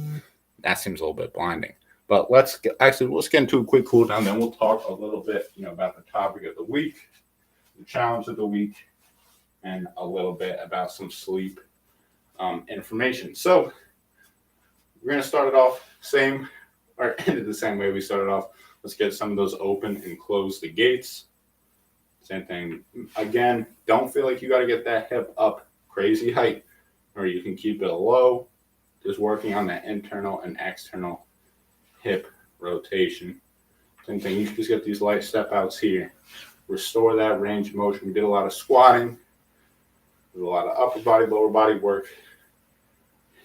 [SPEAKER 1] that seems a little bit blinding. But let's get into a quick cool down, then we'll talk a little bit, about the topic of the week, the challenge of the week, and a little bit about some sleep information. So we're going to start it off end it the same way we started off. Let's get some of those open and close the gates. Same thing. Again, don't feel like you got to get that hip up crazy height, or you can keep it low. Just working on that internal and external hip rotation. Same thing. You can just get these light step outs here. Restore that range of motion. We did a lot of squatting. There's a lot of upper body, lower body work.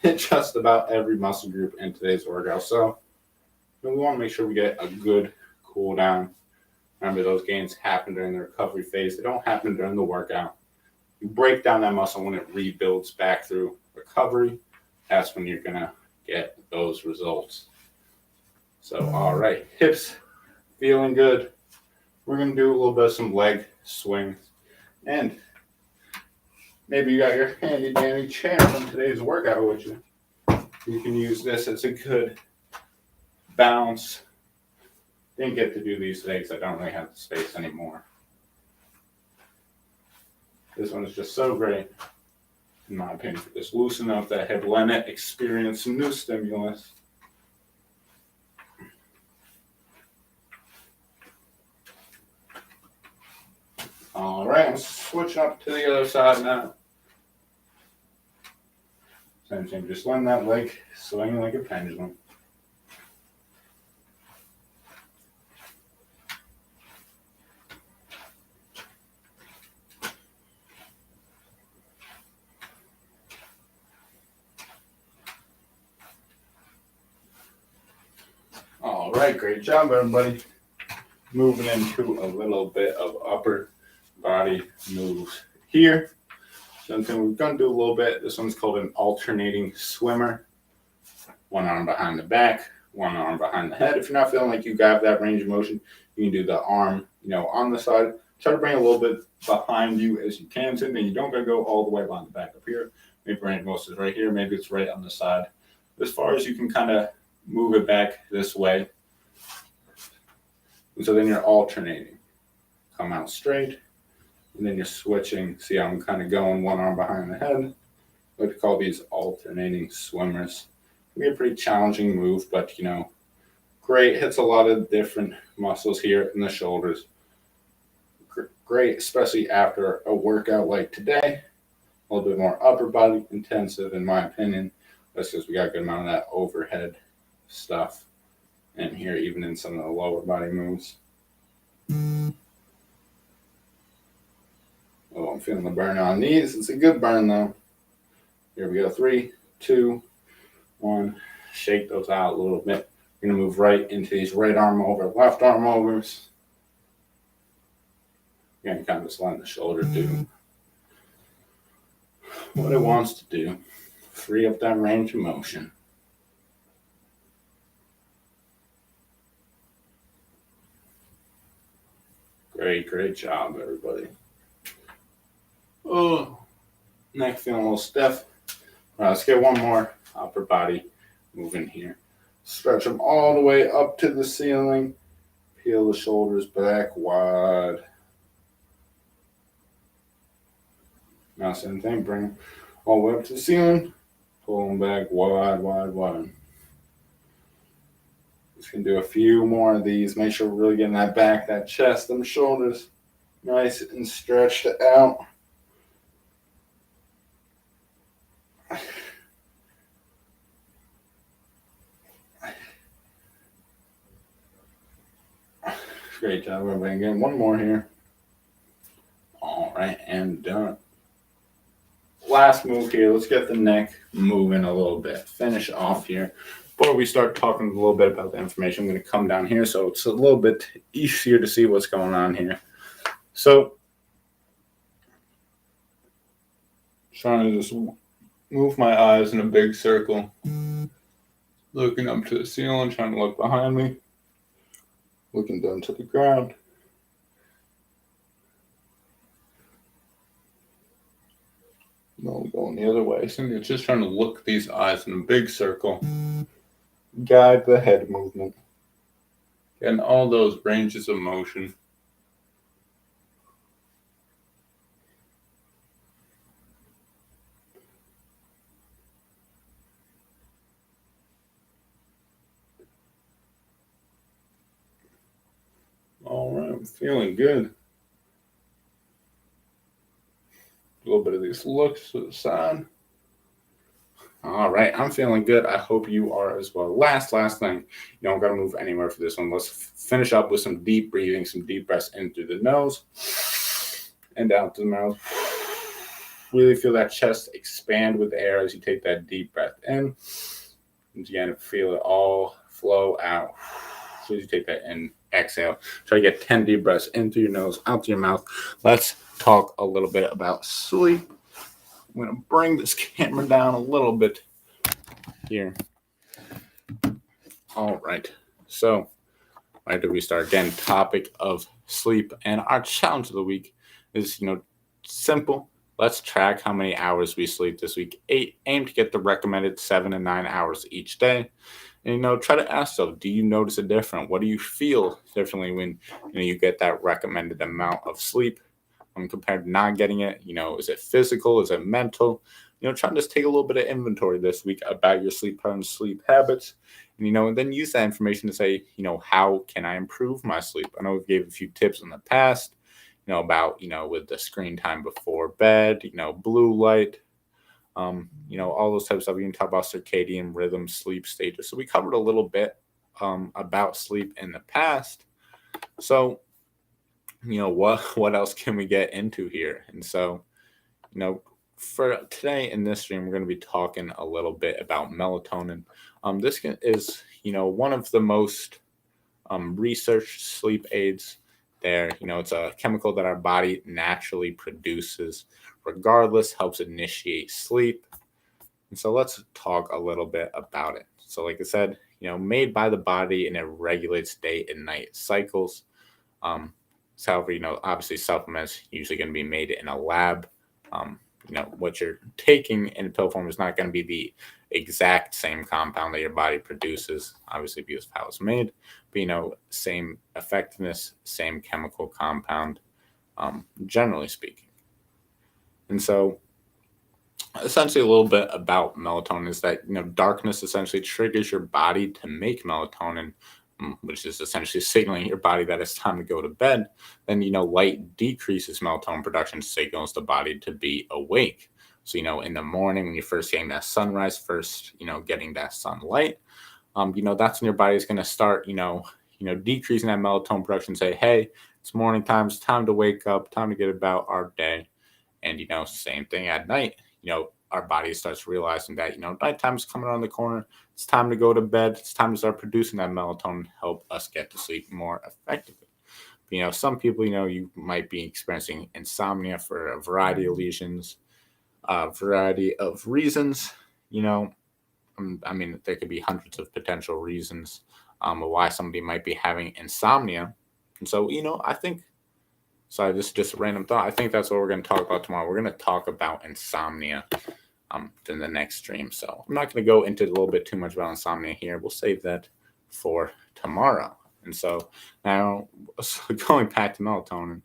[SPEAKER 1] Hit just about every muscle group in today's workout. So we want to make sure we get a good cool down. Remember, those gains happen during the recovery phase. They don't happen during the workout. You break down that muscle when it rebuilds back through recovery. That's when you're going to get those results. So, all right, hips feeling good. We're going to do a little bit of some leg swings. And maybe you got your handy dandy chair from today's workout with you. You can use this as a good bounce. Didn't get to do these today because I don't really have the space anymore. This one is just so great, in my opinion, for just loosen up that hip, let it experience some new stimulus. All right, I'm switching up to the other side now. Same thing, just letting that leg swing like a pendulum. All right, great job, everybody. Moving into a little bit of upper body moves here. Something we're going to do a little bit. This one's called an alternating swimmer. One arm behind the back, one arm behind the head. If you're not feeling like you have that range of motion, you can do the arm, on the side. Try to bring a little bit behind you as you can. So then you don't got to go all the way behind the back up here. Maybe range of motion is right here. Maybe it's right on the side. As far as you can kind of move it back this way. And so then you're alternating. Come out straight. And then you're switching. See how I'm kind of going one arm behind the head. I like to call these alternating swimmers. It can be a pretty challenging move, but great. Hits a lot of different muscles here in the shoulders. Great, especially after a workout like today. a little bit more upper body intensive, in my opinion. That's because we got a good amount of that overhead stuff in here, even in some of the lower body moves. Oh, I'm feeling the burn on these. It's a good burn though. Here we go. 3, 2, 1. Shake those out a little bit. We're going to move right into these right arm over, left arm overs. Again, kind of just letting the shoulder do what it wants to do. Free up that range of motion. Great job, everybody. Oh, neck feeling a little stiff. All right, let's get one more upper body moving here. Stretch them all the way up to the ceiling. Peel the shoulders back wide. Now same thing, bring them all the way up to the ceiling. Pull them back wide. Just gonna do a few more of these. Make sure we're really getting that back, that chest, them shoulders nice and stretched out. Great job, everybody. Again, one more here. All right, and done. Last move here. Let's get the neck moving a little bit. Finish off here. Before we start talking a little bit about the information, I'm going to come down here so it's a little bit easier to see what's going on here. So, trying to just move my eyes in a big circle. Looking up to the ceiling, trying to look behind me. Looking down to the ground. No, going the other way. So you're just trying to look these eyes in a big circle. Guide the head movement. And all those ranges of motion. All right, I'm feeling good. A little bit of these looks to the side. All right, I'm feeling good. I hope you are as well. Last thing, you don't got to move anywhere for this one. Let's finish up with some deep breathing, some deep breaths in through the nose and out through the mouth. Really feel that chest expand with air as you take that deep breath in. And again, feel it all flow out. So as you take that in, exhale. Try to get 10 deep breaths in through your nose, out through your mouth. Let's talk a little bit about sleep. I'm going to bring this camera down a little bit here. All right. So, where do we start? Again, topic of sleep. And our challenge of the week is, simple. Let's track how many hours we sleep this week. Aim to get the recommended 7 to 9 hours each day. And, try to ask yourself, do you notice a difference? What do you feel differently when, you get that recommended amount of sleep? Compared to not getting it, is it physical? Is it mental? Try to just take a little bit of inventory this week about your sleep patterns, sleep habits, and then use that information to say, how can I improve my sleep? I know we've gave a few tips in the past, about, with the screen time before bed, blue light, all those types of stuff. You can talk about circadian rhythm, sleep stages. So we covered a little bit about sleep in the past. So, what else can we get into here? And so, for today in this stream, we're going to be talking a little bit about melatonin. This is, one of the most researched sleep aids there. It's a chemical that our body naturally produces regardless, helps initiate sleep. And so let's talk a little bit about it. So like I said, made by the body, and it regulates day and night cycles. However, obviously supplements usually going to be made in a lab. What you're taking in pill form is not going to be the exact same compound that your body produces, obviously because of how it's made, but, same effectiveness, same chemical compound, generally speaking. And so essentially a little bit about melatonin is that, darkness essentially triggers your body to make melatonin, which is essentially signaling your body that it's time to go to bed. Then, light decreases melatonin production, signals the body to be awake. So, in the morning when you're first getting that sunrise, first, getting that sunlight, that's when your body's going to start, decreasing that melatonin production, say, hey, it's morning time, it's time to wake up, time to get about our day. And, same thing at night, our body starts realizing that, nighttime is coming around the corner. It's time to go to bed. It's time to start producing that melatonin to help us get to sleep more effectively. Some people, you might be experiencing insomnia for a variety of lesions, a variety of reasons. There could be hundreds of potential reasons of why somebody might be having insomnia. And so, I think, sorry, this is just a random thought. I think that's what we're going to talk about tomorrow. We're going to talk about insomnia in the next stream. So I'm not going to go into a little bit too much about insomnia here. We'll save that for tomorrow. And so now, going back to melatonin.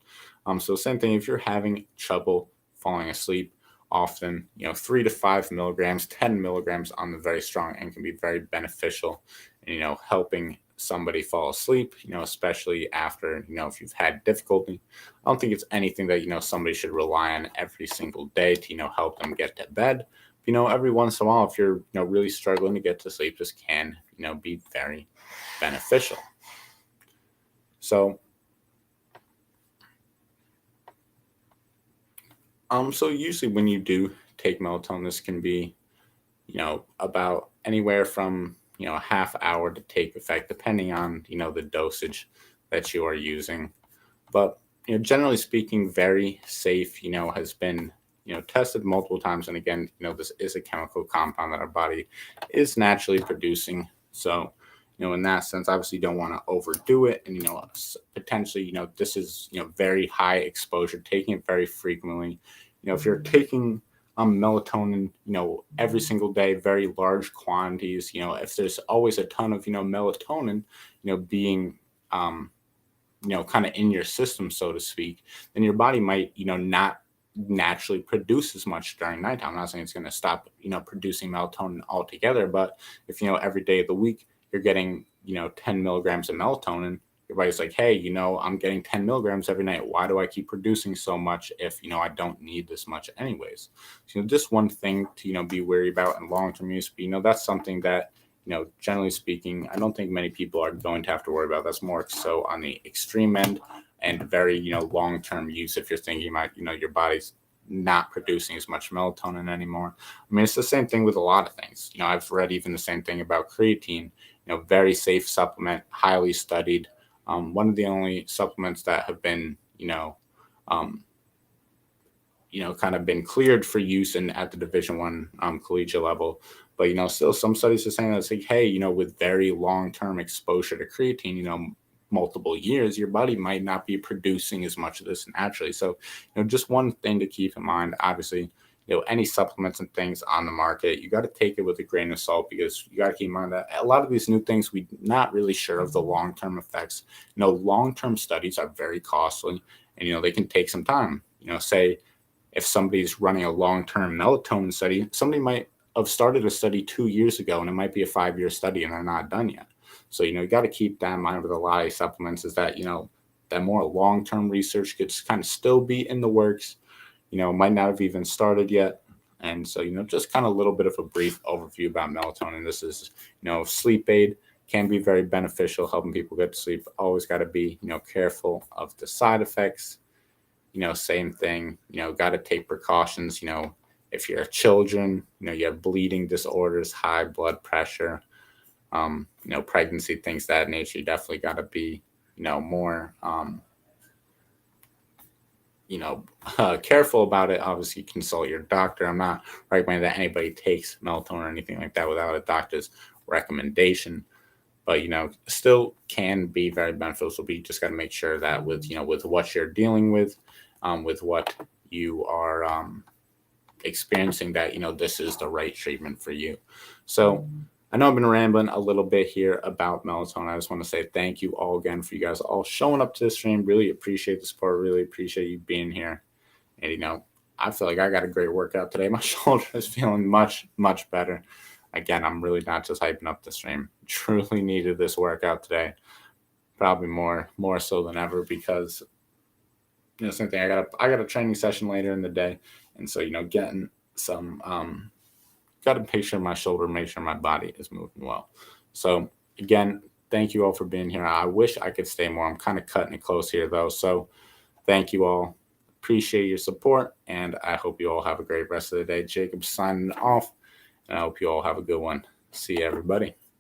[SPEAKER 1] So same thing, if you're having trouble falling asleep, often, 3 to 5 milligrams, 10 milligrams on the very strong end can be very beneficial in, helping somebody fall asleep, especially after, if you've had difficulty. I don't think it's anything that, somebody should rely on every single day to, help them get to bed. Every once in a while, if you're, really struggling to get to sleep, this can, be very beneficial. So, so usually when you do take melatonin, this can be, about anywhere from, a half hour to take effect, depending on, the dosage that you are using. But, generally speaking, very safe, has been, tested multiple times. And again, this is a chemical compound that our body is naturally producing. So, in that sense, obviously you don't want to overdo it. And, potentially, this is, very high exposure, taking it very frequently. If you're taking melatonin, every single day, very large quantities, if there's always a ton of, melatonin, being, kind of in your system, so to speak, then your body might, not naturally produce as much during nighttime. I'm not saying it's going to stop, producing melatonin altogether, but if, every day of the week you're getting, 10 milligrams of melatonin, your body's like, hey, I'm getting 10 milligrams every night. Why do I keep producing so much if, I don't need this much anyways? So, just one thing to, be wary about in long-term use, but, that's something that, generally speaking, I don't think many people are going to have to worry about. That's more so on the extreme end and very, long-term use if you're thinking about, your body's not producing as much melatonin anymore. It's the same thing with a lot of things. I've read even the same thing about creatine, very safe supplement, highly studied. One of the only supplements that have been, kind of been cleared for use at the Division I collegiate level. But, still some studies are saying that it's like, hey, with very long-term exposure to creatine, multiple years, your body might not be producing as much of this naturally. So, just one thing to keep in mind, obviously, any supplements and things on the market, you got to take it with a grain of salt, because you got to keep in mind that a lot of these new things, we're not really sure of the long-term effects. Long-term studies are very costly, and, they can take some time. Say if somebody's running a long-term melatonin study, somebody might have started a study 2 years ago, and it might be a 5-year study and they're not done yet. So, you got to keep that in mind with a lot of supplements, is that, that more long-term research could kind of still be in the works, might not have even started yet. And so, just kind of a little bit of a brief overview about melatonin. This is, sleep aid, can be very beneficial, helping people get to sleep. Always got to be, careful of the side effects. Same thing, got to take precautions, if you're children, you have bleeding disorders, high blood pressure, pregnancy, things that nature, you definitely got to be, more, careful about it. Obviously, consult your doctor. I'm not recommending that anybody takes melatonin or anything like that without a doctor's recommendation, but, still can be very beneficial. But you just got to make sure that with what you're dealing with what you are, experiencing, that, this is the right treatment for you. So I know I've been rambling a little bit here about melatonin. I just want to say thank you all again for you guys all showing up to the stream. Really appreciate the support. Really appreciate you being here. And, I feel like I got a great workout today. My shoulder is feeling much, much better. Again, I'm really not just hyping up the stream. Truly needed this workout today. Probably more so than ever, because, same thing. I got a training session later in the day. And so, getting got to make sure my shoulder, make sure my body is moving well. So again, thank you all for being here. I wish I could stay more. I'm kind of cutting it close here though. So thank you all. Appreciate your support, and I hope you all have a great rest of the day. Jacob signing off, and I hope you all have a good one. See you, everybody.